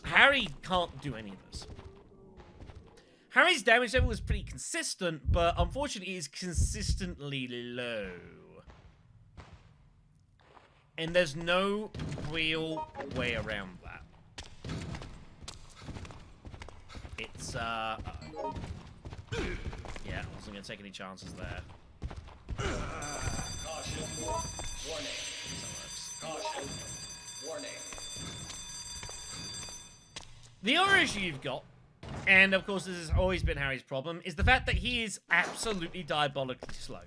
Harry can't do any of this. Harry's damage level is pretty consistent, but unfortunately is consistently low. And there's no real way around that. It's, yeah, I wasn't gonna take any chances there. Caution. Warning. Caution. Warning. The other issue you've got, and of course this has always been Harry's problem, is the fact that he is absolutely diabolically slow.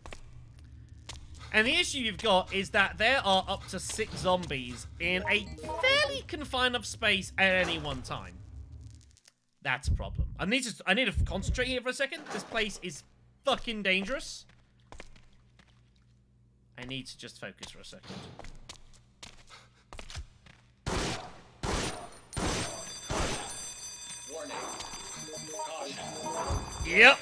And the issue you've got is that there are up to 6 zombies in a fairly confined enough space at any one time. That's a problem. I need to concentrate here for a second. This place is fucking dangerous. I need to just focus for a second. Warning. Caution. Yep.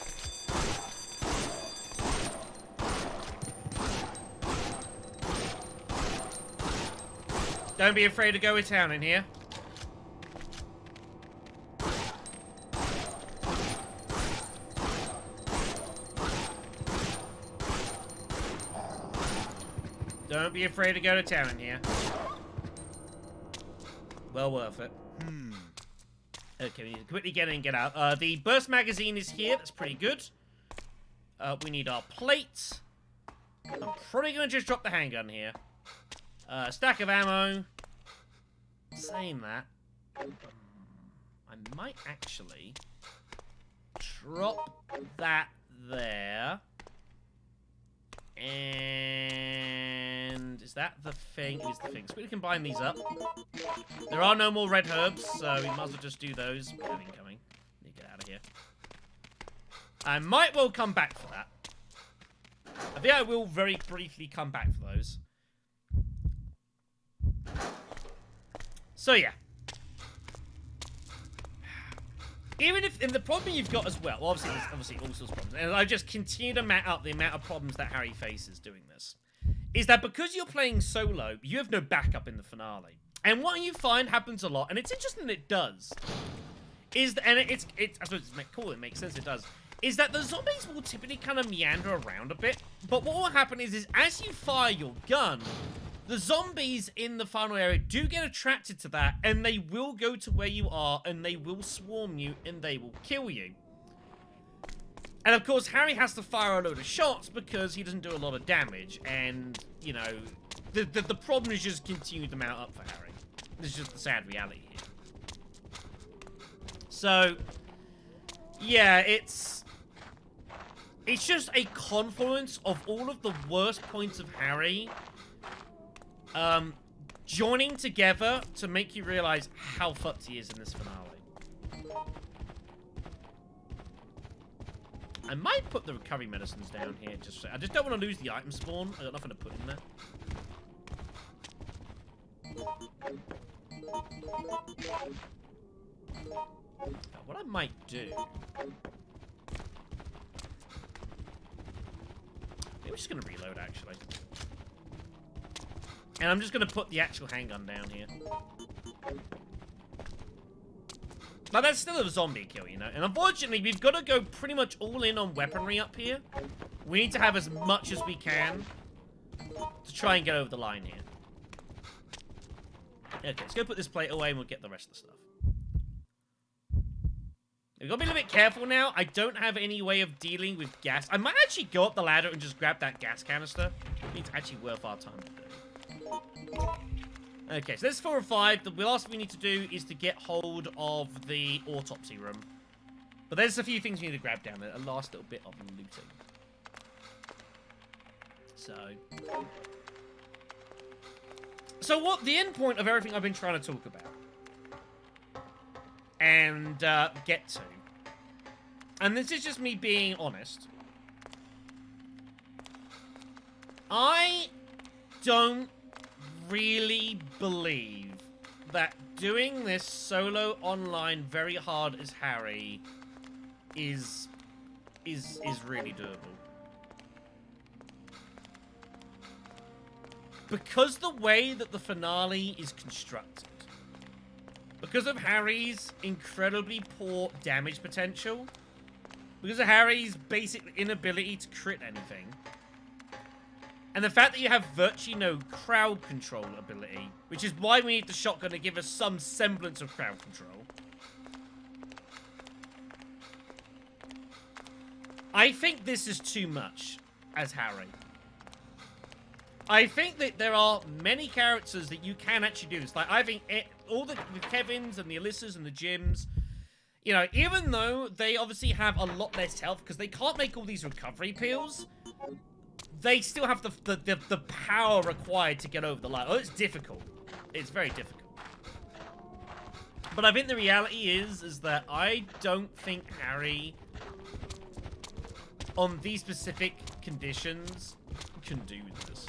Don't be afraid to go with town in here. Don't be afraid to go to town in here. Well worth it. Okay, we need to quickly get in and get out. The burst magazine is here. That's pretty good. We need our plates. I'm probably going to just drop the handgun here. Stack of ammo. Saying that, I might actually drop that there. And is that the thing? It is the thing. So we can combine these up. There are no more red herbs, so we might as well just do those. We have incoming. Need to get out of here. I might well come back for that. I think I will very briefly come back for those. So yeah. Even if, and the problem you've got as well, obviously there's obviously all sorts of problems, and I just continue to map up the amount of problems that Harry faces doing this, is that because you're playing solo, you have no backup in the finale. And what you find happens a lot, and it's interesting that it does, is, and I suppose it's cool, it makes sense, it does, is that the zombies will typically kind of meander around a bit, but what will happen is as you fire your gun, the zombies in the final area do get attracted to that, and they will go to where you are, and they will swarm you, and they will kill you. And of course, Harry has to fire a load of shots because he doesn't do a lot of damage, and, you know, the problem is just continuing to mount up for Harry. This is just the sad reality here. So, yeah, it's just a confluence of all of the worst points of Harry joining together to make you realize how fucked he is in this finale. I might put the recovery medicines down here. I just don't want to lose the item spawn. I got nothing to put in there. What I might do... maybe I'm just going to reload, actually. And I'm just going to put the actual handgun down here. Now, that's still a zombie kill, you know? And unfortunately, we've got to go pretty much all in on weaponry up here. We need to have as much as we can to try and get over the line here. Okay, let's go put this plate away and we'll get the rest of the stuff. We've got to be a little bit careful now. I don't have any way of dealing with gas. I might actually go up the ladder and just grab that gas canister. It's actually worth our time to do. Okay, so there's 4 or 5. The last thing we need to do is to get hold of the autopsy room. But there's a few things we need to grab down there. A last little bit of looting. So what the end point of everything I've been trying to talk about and get to, and this is just me being honest, I don't really believe that doing this solo online very hard as Harry is really doable. Because the way that the finale is constructed, because of Harry's incredibly poor damage potential, because of Harry's basic inability to crit anything, and the fact that you have virtually no crowd control ability, which is why we need the shotgun to give us some semblance of crowd control, I think this is too much as Harry. I think that there are many characters that you can actually do this. Like, I think all the Kevins and the Alyssas and the Jims, you know, even though they obviously have a lot less health because they can't make all these recovery pills, they still have the power required to get over the line. Oh, it's difficult. It's very difficult. But I think the reality is that I don't think Harry, on these specific conditions, can do this.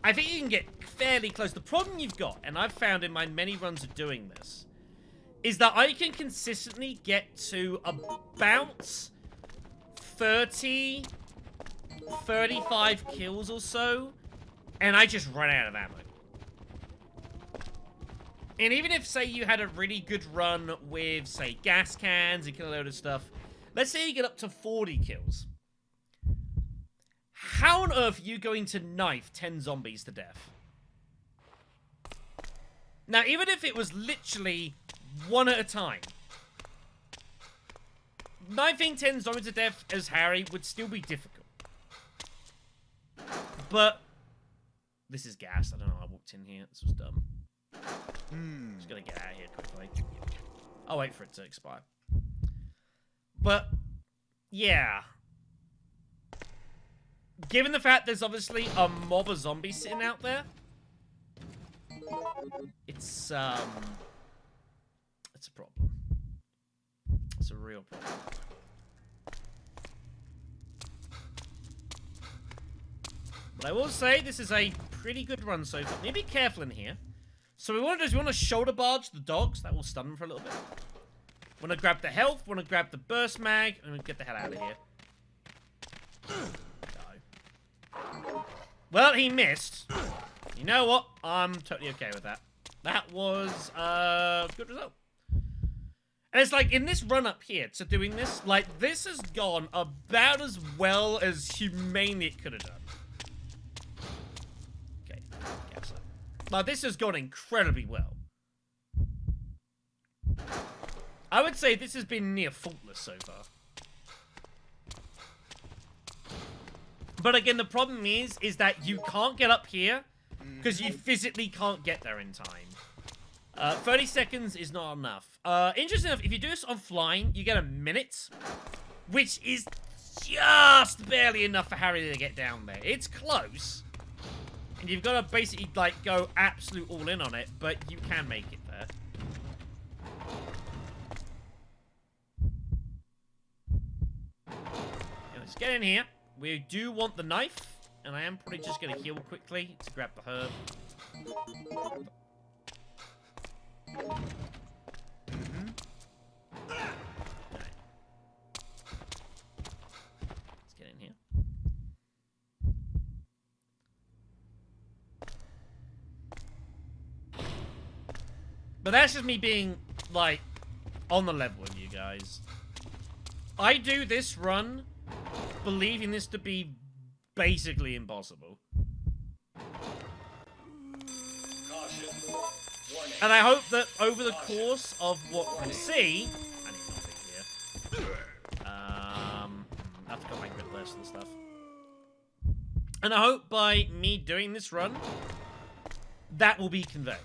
I think you can get fairly close. The problem you've got, and I've found in my many runs of doing this, is that I can consistently get to about 30, 35 kills or so, and I just run out of ammo. And even if, say, you had a really good run with, say, gas cans and a load of stuff, let's say you get up to 40 kills. How on earth are you going to knife 10 zombies to death? Now, even if it was literally one at a time, knifing 10 zombies to death as Harry would still be difficult. But this is gas. I don't know why I walked in here. This was dumb. Just gonna get out of here quickly. I'll wait for it to expire. But, yeah. Given the fact there's obviously a mob of zombies sitting out there, it's a problem. It's a real problem. But I will say this is a pretty good run so far. Need to be careful in here. So what we want to do is we want to shoulder barge the dogs. That will stun them for a little bit. Want to grab the health, want to grab the burst mag, and we get the hell out of here. No. Well, he missed. You know what? I'm totally okay with that. That was a good result. And it's like, in this run up here to doing this, like, this has gone about as well as humanely it could have done. Okay, guess so. Like, this has gone incredibly well. I would say this has been near faultless so far. But again, the problem is that you can't get up here because you physically can't get there in time. 30 seconds is not enough. Interesting enough, if you do this on flying, you get a minute, which is just barely enough for Harry to get down there. It's close, and you've got to basically, like, go absolute all in on it, but you can make it there. Let's get in here. We do want the knife, and I am probably just going to heal quickly to grab the herb. Okay. Let's get in here. But that's just me being, like, on the level with you guys. I do this run believing this to be basically impossible. Caution. Warning. And I hope that over the course of what we see... I need nothing here. I have to go back with the rest of the stuff. And I hope by me doing this run, that will be conveyed.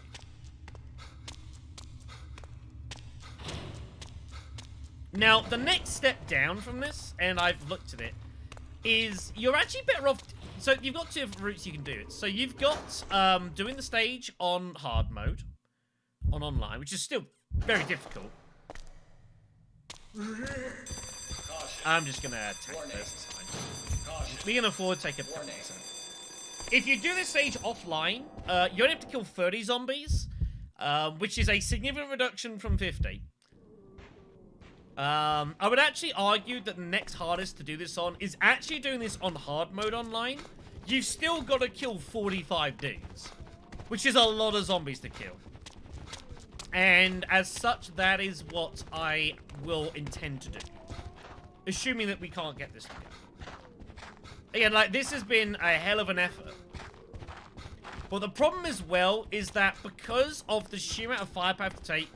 Now, the next step down from this, and I've looked at it, is you're actually better off... So you've got two different routes you can do it. So you've got doing the stage on hard mode, on online, which is still very difficult. I'm just going to attack this, it's fine. We can afford to take a couple percent. If you do this stage offline, you only have to kill 30 zombies, which is a significant reduction from 50. I would actually argue that the next hardest to do this on is actually doing this on hard mode online. You've still got to kill 45 dudes, which is a lot of zombies to kill. And as such, that is what I will intend to do. Assuming that we can't get this to go. Again, like, this has been a hell of an effort. But the problem as well is that because of the sheer amount of firepower to take,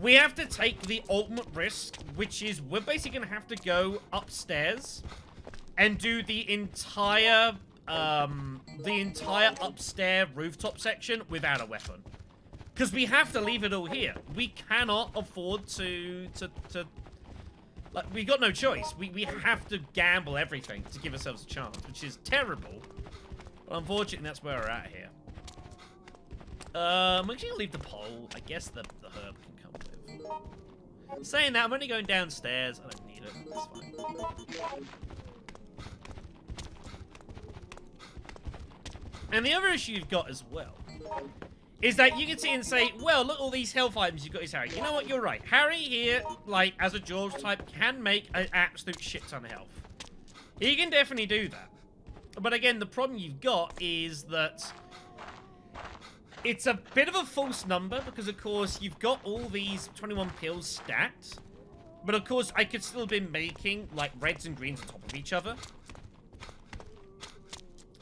we have to take the ultimate risk, which is we're basically going to have to go upstairs and do the entire upstairs rooftop section without a weapon. Because we have to leave it all here. We cannot afford to like, we got no choice. We have to gamble everything to give ourselves a chance, which is terrible. But unfortunately, that's where we're at here. I'm actually gonna leave the pole. I guess the herb can come with. Saying that, I'm only going downstairs. I don't need it. That's fine. And the other issue you've got as well is that you can see and say, well, look at all these health items you've got his Harry. You know what? You're right. Harry here, like, as a George type, can make an absolute shit ton of health. He can definitely do that. But again, the problem you've got is that it's a bit of a false number because, of course, you've got all these 21 pills stacked. But, of course, I could still be making, like, reds and greens on top of each other.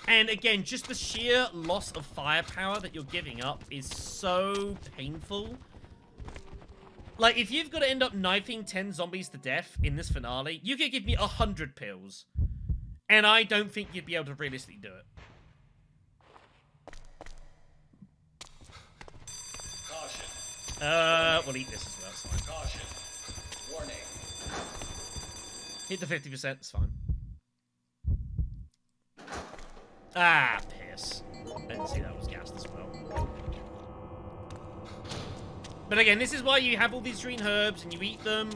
And again, just the sheer loss of firepower that you're giving up is so painful. Like, if you've got to end up knifing 10 zombies to death in this finale, you could give me 100 pills. And I don't think you'd be able to realistically do it. Caution. We'll eat this as well, it's fine. Caution. Warning. Hit the 50%, it's fine. Ah, piss. I didn't see that was gassed as well. But again, this is why you have all these green herbs and you eat them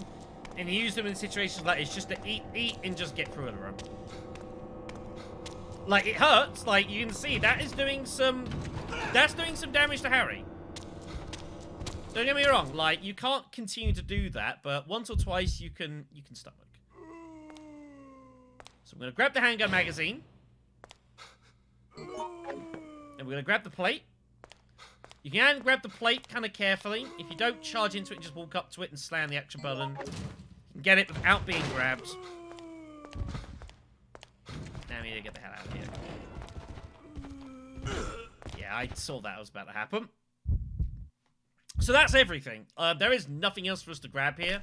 and you use them in situations like this just to eat, and just get through the run. Like, it hurts. Like, you can see that is doing some... That's doing some damage to Harry. Don't get me wrong. Like, you can't continue to do that, but once or twice you can stomach. So I'm going to grab the handgun magazine. And we're going to grab the plate. You can grab the plate kind of carefully. If you don't charge into it and just walk up to it and slam the action button, you can get it without being grabbed. Now we need to get the hell out of here. Yeah, I saw that was about to happen. So that's everything. There is nothing else for us to grab here.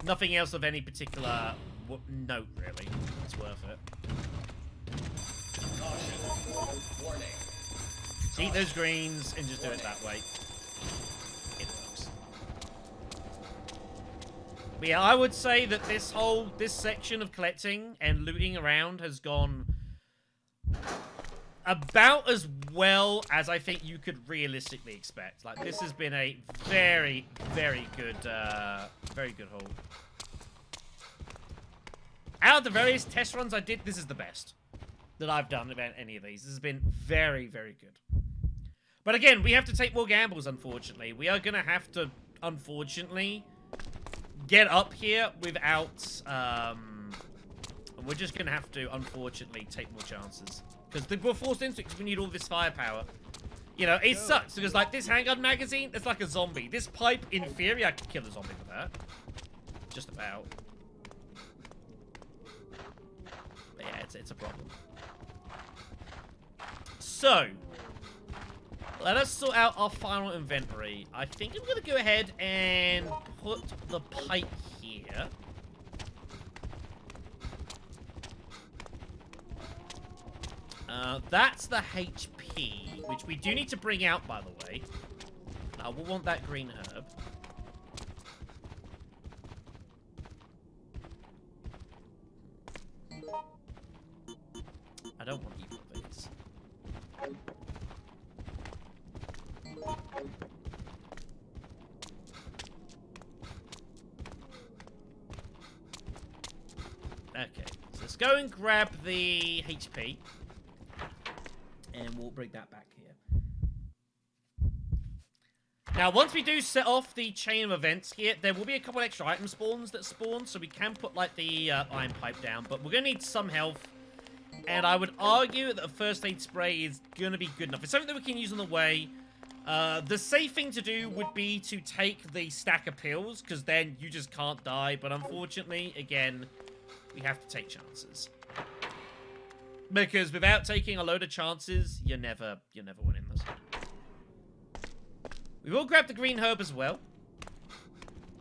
Nothing else of any particular note, really. It's worth it. Caution. Warning. Eat those greens and just do it that way. It works. But yeah, I would say that this section of collecting and looting around has gone about as well as I think you could realistically expect. Like, this has been a very, very good haul. Out of the various test runs I did, this is the best that I've done about any of these. This has been very, very good. But again, we have to take more gambles, unfortunately. We are going to have to, unfortunately, get up here without... we're just going to have to, unfortunately, take more chances. Because we're forced into it because we need all this firepower. You know, it sucks because, like, this handgun magazine, it's like a zombie. This pipe, in theory, I could kill a zombie with that. Just about. But yeah, it's a problem. So, let us sort out our final inventory. I think I'm going to go ahead and put the pipe here. That's the HP key, which we do need to bring out, by the way. We'll want that green herb. I don't want either of these. Okay, so let's go and grab the HP. And we'll bring that back here. Now, once we do set off the chain of events here, there will be a couple extra item spawns that spawn, so we can put, like, the iron pipe down. But we're going to need some health. And I would argue that a first aid spray is going to be good enough. It's something that we can use on the way. The safe thing to do would be to take the stack of pills, because then you just can't die. But unfortunately, again, we have to take chances. Because without taking a load of chances, you're never winning this. We will grab the green herb as well.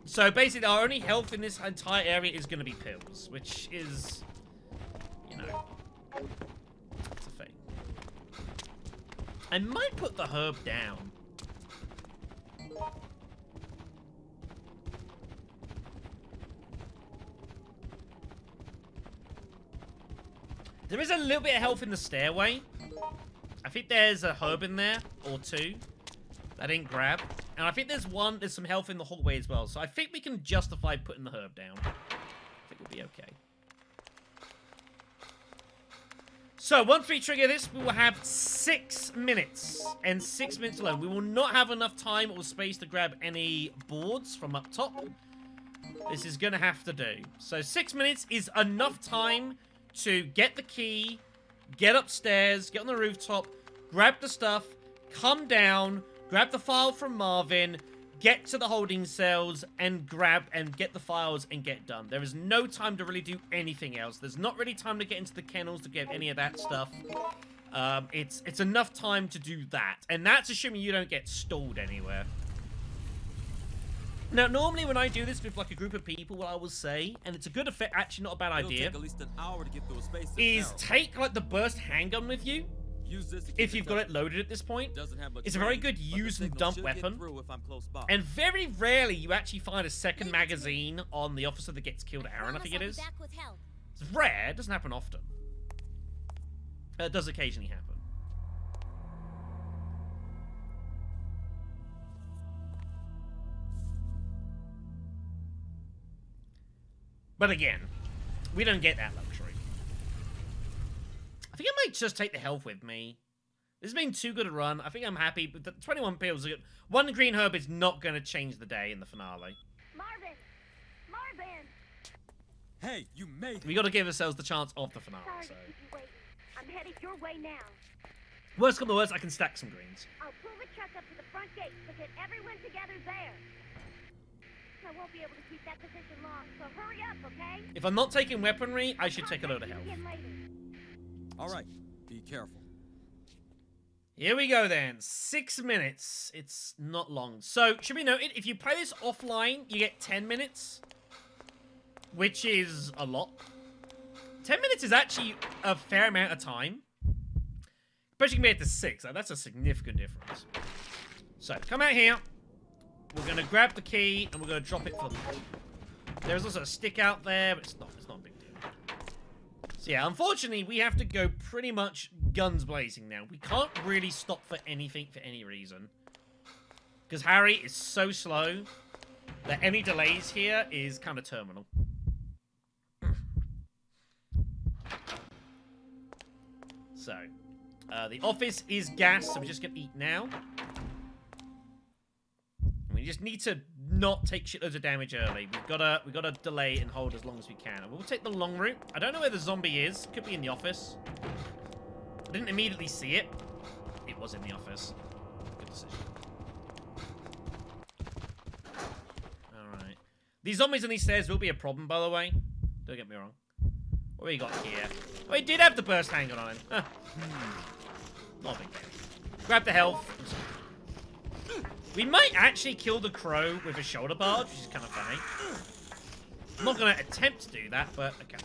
So basically, our only health in this entire area is going to be pills, which is, you know, it's a thing. I might put the herb down. There is a little bit of health in the stairway. I think there's a herb in there, or two, that I didn't grab. And I think there's some health in the hallway as well. So I think we can justify putting the herb down. I think we'll be okay. So, once we trigger this, we will have 6 minutes. And 6 minutes alone. We will not have enough time or space to grab any boards from up top. This is going to have to do. So, 6 minutes is enough time to get the key, get upstairs, get on the rooftop, grab the stuff, come down, grab the file from Marvin, get to the holding cells, and get the files and get done. There is no time to really do anything else. There's not really time to get into the kennels to get any of that stuff. It's enough time to do that. And that's assuming you don't get stalled anywhere. Now, normally when I do this with, like, a group of people, what I will say, and it's a good effect, actually not a bad idea, Take at least an hour to get through a space this is narrow. take, like, the burst handgun with you, Use this to keep if you've got up. it loaded at this point. Doesn't have much It's a very range, good but the use and signal dump should get weapon. through if I'm close by. And very rarely you actually find a second magazine on the officer that gets killed, Aaron, I think it is. It's rare, it doesn't happen often. It does occasionally happen. But again, we don't get that luxury. I think I might just take the health with me. This has been too good a run. I think I'm happy. But the 21 pills are good. One green herb is not going to change the day in the finale. Marvin! Marvin! Hey, you made it. We got to give ourselves the chance of the finale. Sorry So. to keep you waiting. I'm headed your way now. Worst come to worst, I can stack some greens. I'll pull the truck up to the front gate to get everyone together there. I won't be able to keep that position long, so hurry up, okay? If I'm not taking weaponry, I should take a load of health. Again later. All right, be careful. Here we go then. 6 minutes. It's not long. So, should be noted, if you play this offline, you get 10 minutes. Which is a lot. 10 minutes is actually a fair amount of time. Especially compared to 6. That's a significant difference. So, come out here. We're going to grab the key, and we're going to drop it for the wall. There's also a stick out there, but it's not a big deal. So yeah, unfortunately, we have to go pretty much guns blazing now. We can't really stop for anything for any reason. Because Harry is so slow that any delays here is kind of terminal. So, the office is gas, so we're just going to eat now. We just need to not take shitloads of damage early. We've got to delay and hold as long as we can. And we'll take the long route. I don't know where the zombie is. Could be in the office. I didn't immediately see it. It was in the office. Good decision. Alright. These zombies on these stairs will be a problem, by the way. Don't get me wrong. What do we got here? Oh, he did have the burst handgun on him. Huh. Not a big deal. Grab the health. We might actually kill the crow with a shoulder barge, which is kind of funny. I'm not going to attempt to do that, but okay.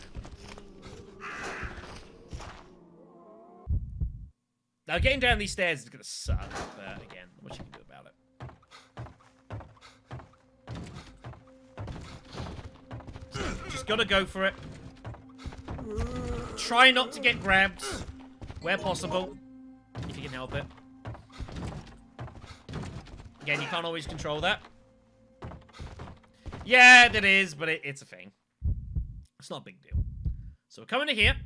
Now, getting down these stairs is going to suck, but again, not much you can do about it. Just gotta go for it. Try not to get grabbed where possible, if you can help it. Again, you can't always control that. Yeah, that is, but it's a thing. It's not a big deal. So we're coming to here.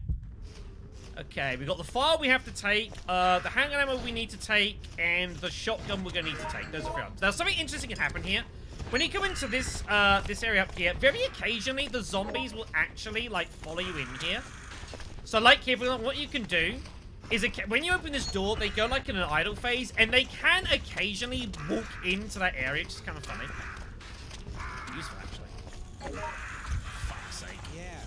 Okay, we've got the file we have to take, the handgun ammo we need to take, and the shotgun we're going to need to take. Those are 3 items. Now, something interesting can happen here. When you come into this this area up here, very occasionally the zombies will actually, like, follow you in here. So, like here, what you can do is, when you open this door, they go, like, in an idle phase, and they can occasionally walk into that area, which is kind of funny. Useful, actually. Fuck's sake. Yeah.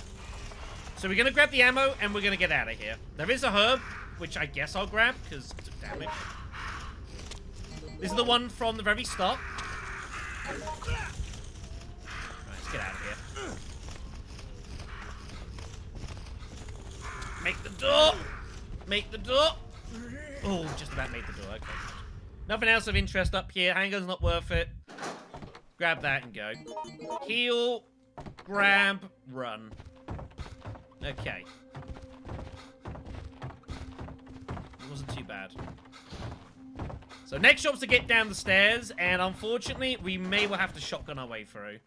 So we're going to grab the ammo, and we're going to get out of here. There is a herb, which I guess I'll grab, because it took damage. This is the one from the very start. Right, let's get out of here. Make the door! Make the door! Oh, just about made the door, okay. Nothing else of interest up here. Handgun's not worth it. Grab that and go. Heal, grab, run. Okay. It wasn't too bad. So next job's to get down the stairs, and unfortunately, we may well have to shotgun our way through.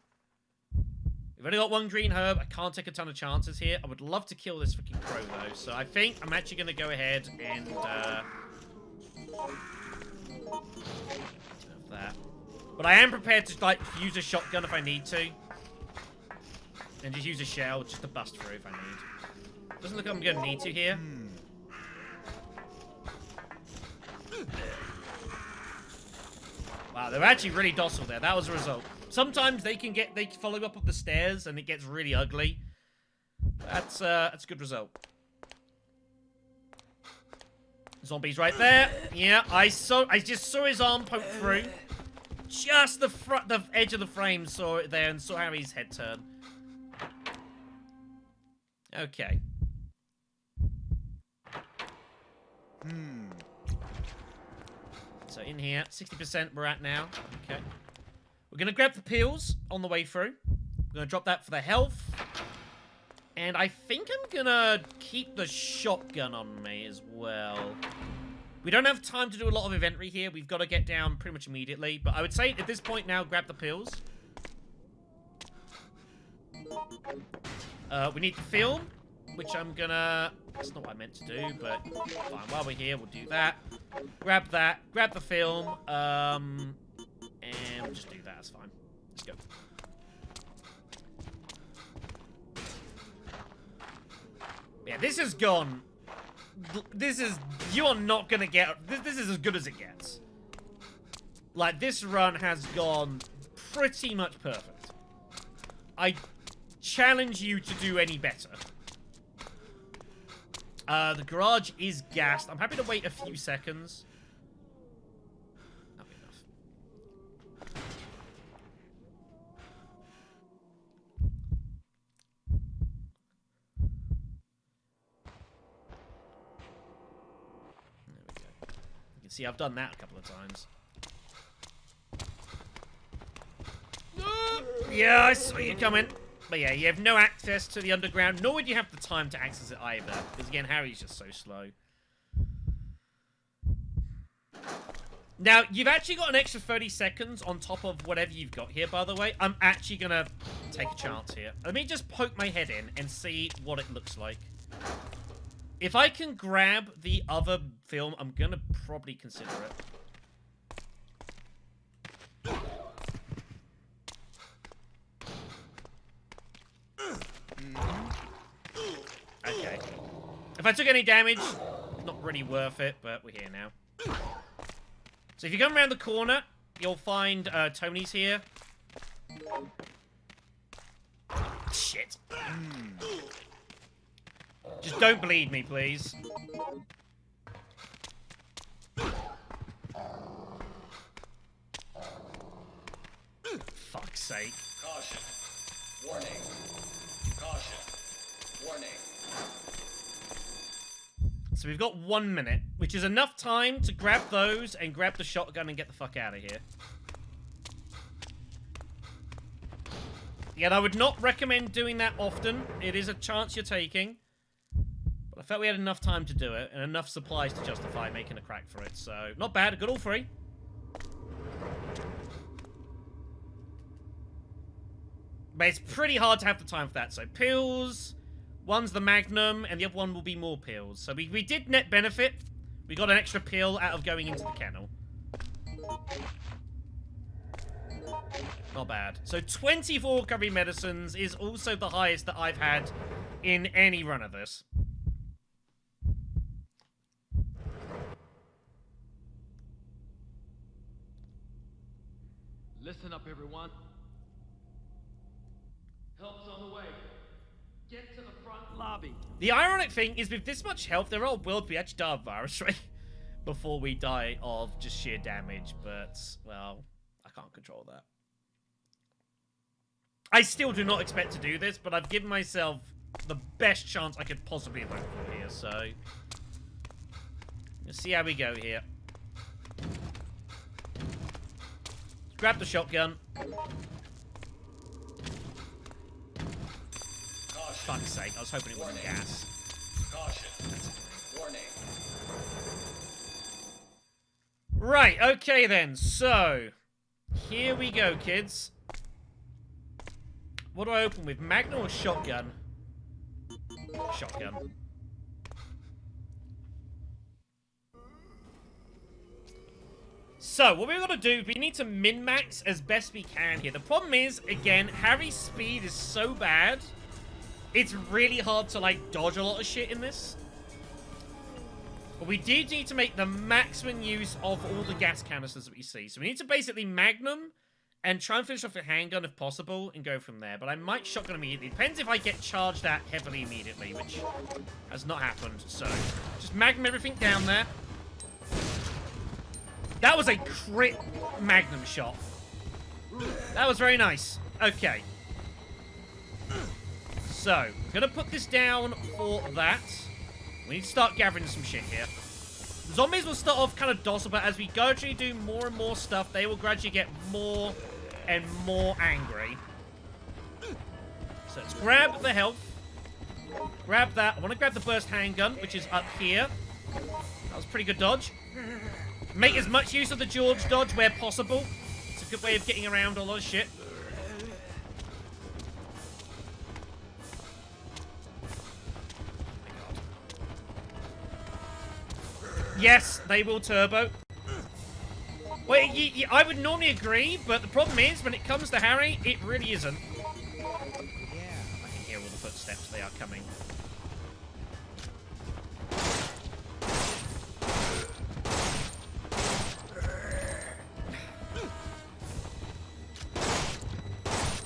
We've only got 1 green herb. I can't take a ton of chances here. I would love to kill this freaking crow, though. So I think I'm actually going to go ahead and, that. But I am prepared to, like, use a shotgun if I need to. And just use a shell just to bust through if I need. Doesn't look like I'm going to need to here. Wow, they're actually really docile there. That was a result. Sometimes they follow you up the stairs and it gets really ugly. That's a good result. Zombies right there. Yeah, I just saw his arm poke through. Just the edge of the frame, saw it there and saw how his head turned. Okay. So in here, 60% we're at now. Okay. We're going to grab the pills on the way through. We're going to drop that for the health. And I think I'm going to keep the shotgun on me as well. We don't have time to do a lot of inventory here. We've got to get down pretty much immediately. But I would say at this point now, grab the pills. We need the film, which I'm going to... That's not what I meant to do, but fine. While we're here, we'll do that. Grab that. Grab the film. And we'll just do that. That's fine. Let's go. Yeah, this has gone... This is... You are not going to get... This is as good as it gets. Like, this run has gone pretty much perfect. I challenge you to do any better. The garage is gassed. I'm happy to wait a few seconds. That'll be enough. There we go. You can see I've done that a couple of times. Yeah, I saw you coming. But yeah, you have no access to the underground, nor would you have the time to access it either. Because again, Harry's just so slow. Now, you've actually got an extra 30 seconds on top of whatever you've got here, by the way. I'm actually going to take a chance here. Let me just poke my head in and see what it looks like. If I can grab the other film, I'm going to probably consider it. Okay. If I took any damage, not really worth it, but we're here now. So if you come around the corner, you'll find Tony's here. Shit. Just don't bleed me, please. Fuck's sake. Caution. Warning. Caution. Warning. So we've got 1 minute, which is enough time to grab those and grab the shotgun and get the fuck out of here. Yet I would not recommend doing that often. It is a chance you're taking. But I felt we had enough time to do it and enough supplies to justify making a crack for it. So, not bad. Got all three. But it's pretty hard to have the time for that. So, pills. One's the Magnum, and the other one will be more pills. So, we did net benefit. We got an extra pill out of going into the kennel. Not bad. So 24 recovery medicines is also the highest that I've had in any run of this. Listen up, everyone. Help's on the way. Get to the front lobby. The ironic thing is with this much health, there are worlds we actually die of virus rate before we die of just sheer damage, but, well, I can't control that. I still do not expect to do this, but I've given myself the best chance I could possibly hope for here, so... Let's see how we go here. Grab the shotgun. Fuck's sake, I was hoping it wasn't gas. Caution. Warning. Right, okay then, so... Here we go, kids. What do I open with? Magnum or shotgun? Shotgun. So, what we've got to do, we need to min-max as best we can here. The problem is, again, Harry's speed is so bad, it's really hard to, like, dodge a lot of shit in this. But we do need to make the maximum use of all the gas canisters that we see. So we need to basically Magnum and try and finish off a handgun if possible and go from there. But I might shotgun immediately. Depends if I get charged at heavily immediately, which has not happened. So, just Magnum everything down there. That was a crit Magnum shot. That was very nice. Okay. So, I'm going to put this down for that. We need to start gathering some shit here. The zombies will start off kind of docile, but as we gradually do more and more stuff, they will gradually get more and more angry. So let's grab the health. Grab that. I want to grab the burst handgun, which is up here. That was a pretty good dodge. Make as much use of the George dodge where possible. It's a good way of getting around a lot of shit. Yes, they will turbo. Well, I would normally agree, but the problem is, when it comes to Harry, it really isn't. Yeah. I can hear all the footsteps. They are coming.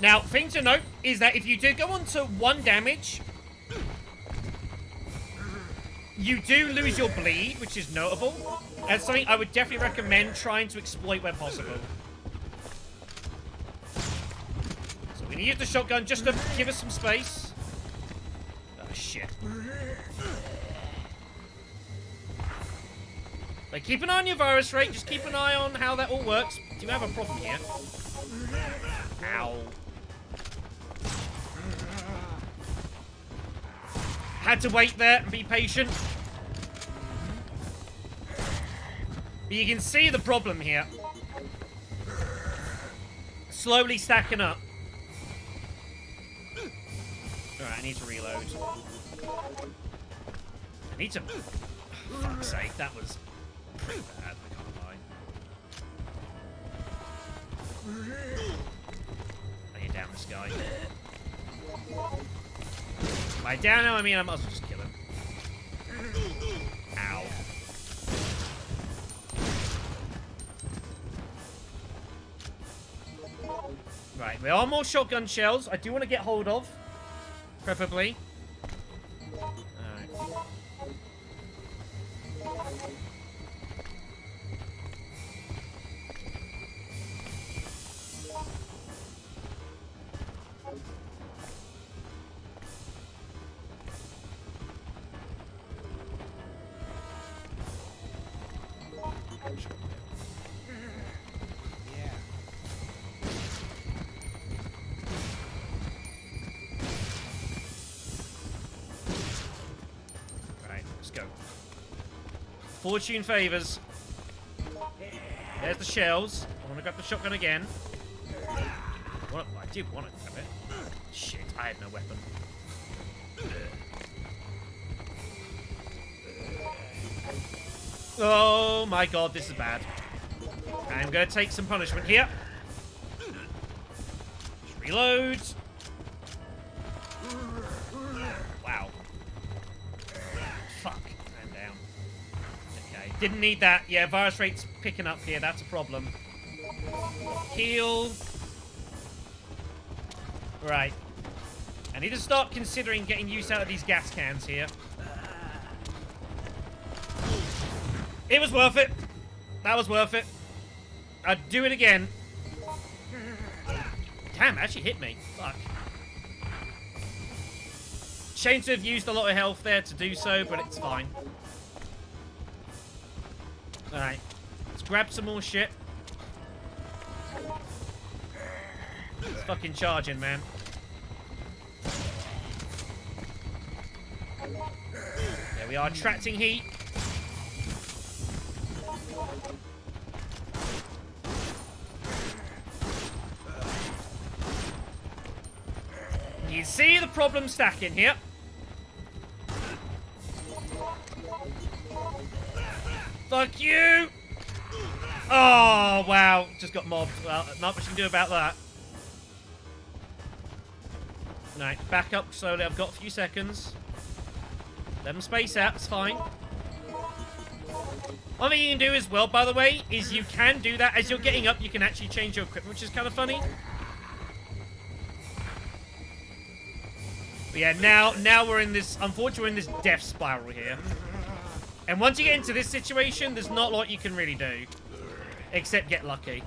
Now, thing to note is that if you do go on to 1 damage, you do lose your bleed, which is notable. And something I would definitely recommend trying to exploit where possible. So we're going to use the shotgun just to give us some space. Oh, shit. But keep an eye on your virus rate. Just keep an eye on how that all works. Do you have a problem here? Ow. Had to wait there and be patient. But you can see the problem here. Slowly stacking up. Alright, I need to reload. I need to... Oh, fuck's sake, that was pretty bad, I can't lie. I need to down this guy. By down now, I mean I might as well just kill him. Ow. Right, there are more shotgun shells I do want to get hold of. Preferably. Alright. go. Fortune favors. There's the shells. I want to grab the shotgun again. What? I do want to grab it. Shit, I had no weapon. Oh my god, this is bad. I'm going to take some punishment here. Just reload. Wow. Fuck. I'm down. Okay. Didn't need that. Yeah, virus rate's picking up here. That's a problem. Heal. Right. I need to start considering getting use out of these gas cans here. It was worth it. That was worth it. I'd do it again. Damn, it actually hit me. Fuck. Shame to have used a lot of health there to do so, but it's fine. Alright. Let's grab some more shit. It's fucking charging, man. There we are, attracting heat. You see the problem stacking here. Fuck you! Oh, wow. Just got mobbed. Well, not much you can do about that. Right, back up slowly. I've got a few seconds. Let them space out. It's fine. One thing you can do as well, by the way, is you can do that. As you're getting up, you can actually change your equipment, which is kind of funny. But yeah, now we're in this, unfortunately, we're in this death spiral here. And once you get into this situation, there's not a lot you can really do. Except get lucky.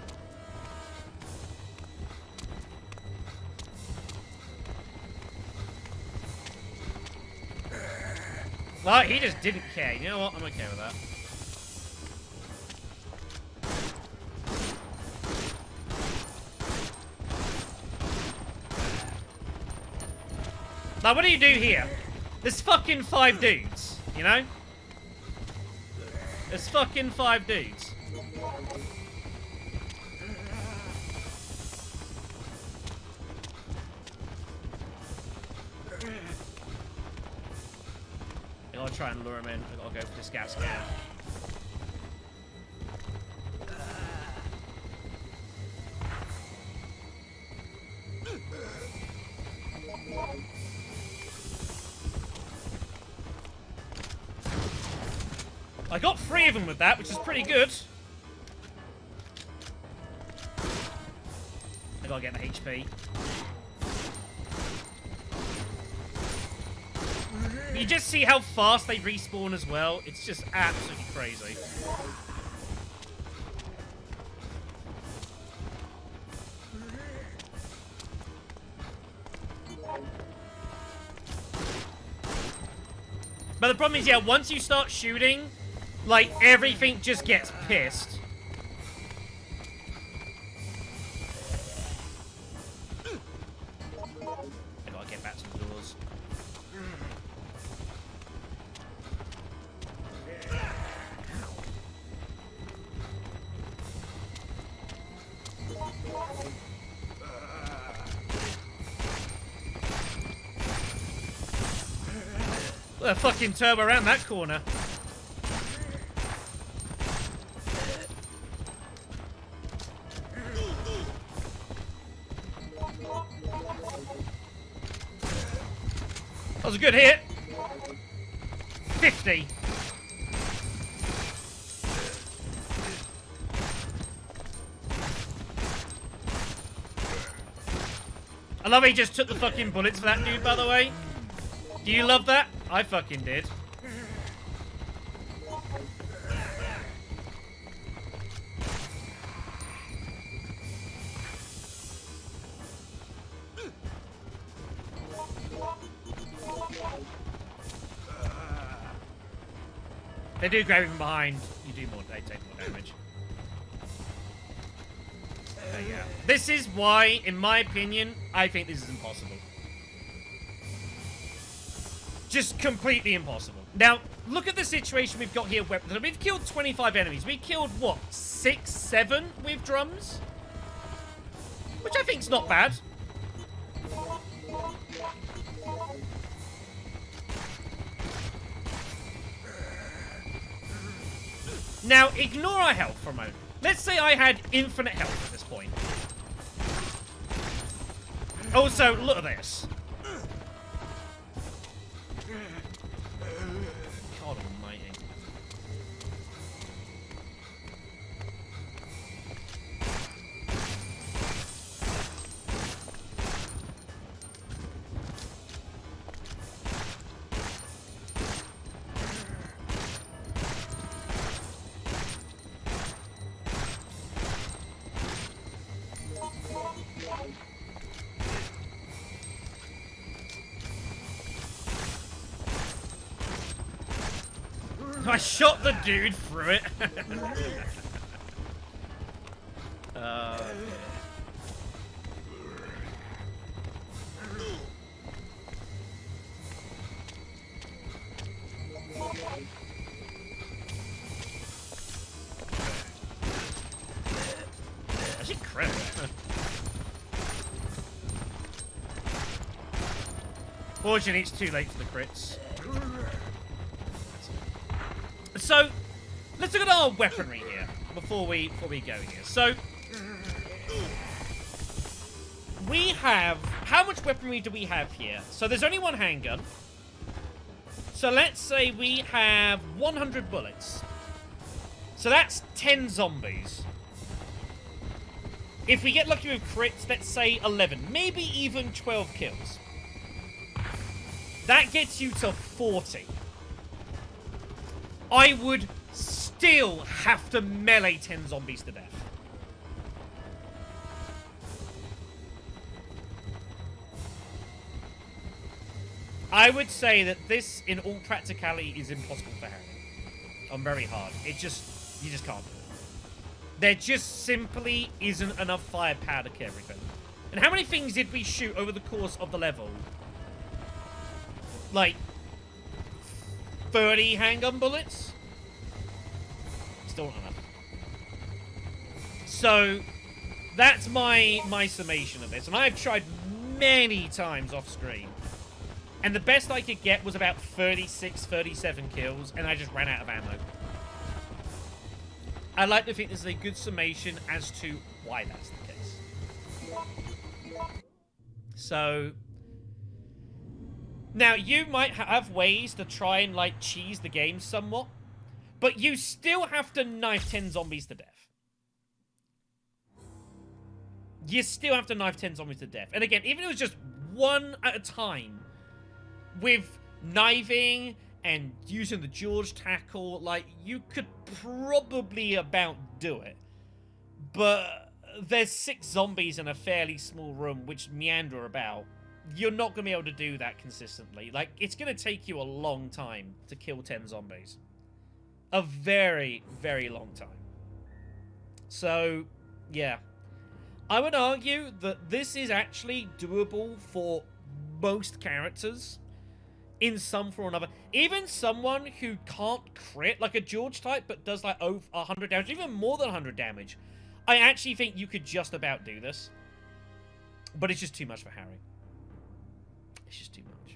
Well, he just didn't care. You know what? I'm okay with that. Now, what do you do here? There's fucking 5 dudes, you know? There's fucking 5 dudes. I gotta try and lure him in. I gotta go for this gas can. I got 3 of them with that, which is pretty good. I gotta get the HP. You just see how fast they respawn as well. It's just absolutely crazy. But the problem is, yeah, once you start shooting, like, everything just gets pissed. I gotta get back to the doors. A fucking turbo around that corner. That was a good hit. 50. I love he just took the fucking bullets for that dude, by the way. Do you love that? I fucking did. They do grab him behind. You do more. They take more damage. Yeah. This is why, in my opinion, I think this is impossible. Just completely impossible. Now, look at the situation we've got here. We've killed 25 enemies. We killed, what, 6, 7 with drums? Which I think's not bad. Now, ignore our health for a moment. Let's say I had infinite health at this point. Also, look at this. God almighty. I shot the dude through it. That's incredible. Fortunately, it's too late for the crits. So, let's look at our weaponry here before we go here. So, we have... How much weaponry do we have here? So, there's only one handgun. So, let's say we have 100 bullets. So, that's 10 zombies. If we get lucky with crits, let's say 11. Maybe even 12 kills. That gets you to 40. I would still have to melee 10 zombies to death. I would say that this, in all practicality, is impossible for Harry. On very hard. You just can't do it. There just simply isn't enough firepower to kill everything. And how many things did we shoot over the course of the level? Like 30 handgun bullets? Still not enough. So, that's my summation of this. And I've tried many times off screen. And the best I could get was about 36, 37 kills, and I just ran out of ammo. I like to think this is a good summation as to why that's the case. So... Now, you might have ways to try and, like, cheese the game somewhat, but you still have to knife 10 zombies to death. You still have to knife 10 zombies to death. And again, even if it was just one at a time, with knifing and using the George tackle, like, you could probably about do it. But there's 6 zombies in a fairly small room which meander about. You're not going to be able to do that consistently. Like, it's going to take you a long time to kill 10 zombies. A very, very long time. So, yeah. I would argue that this is actually doable for most characters in some form or another. Even someone who can't crit, like a George type, but does like over 100 damage, even more than 100 damage. I actually think you could just about do this. But it's just too much for Harry. It's just too much.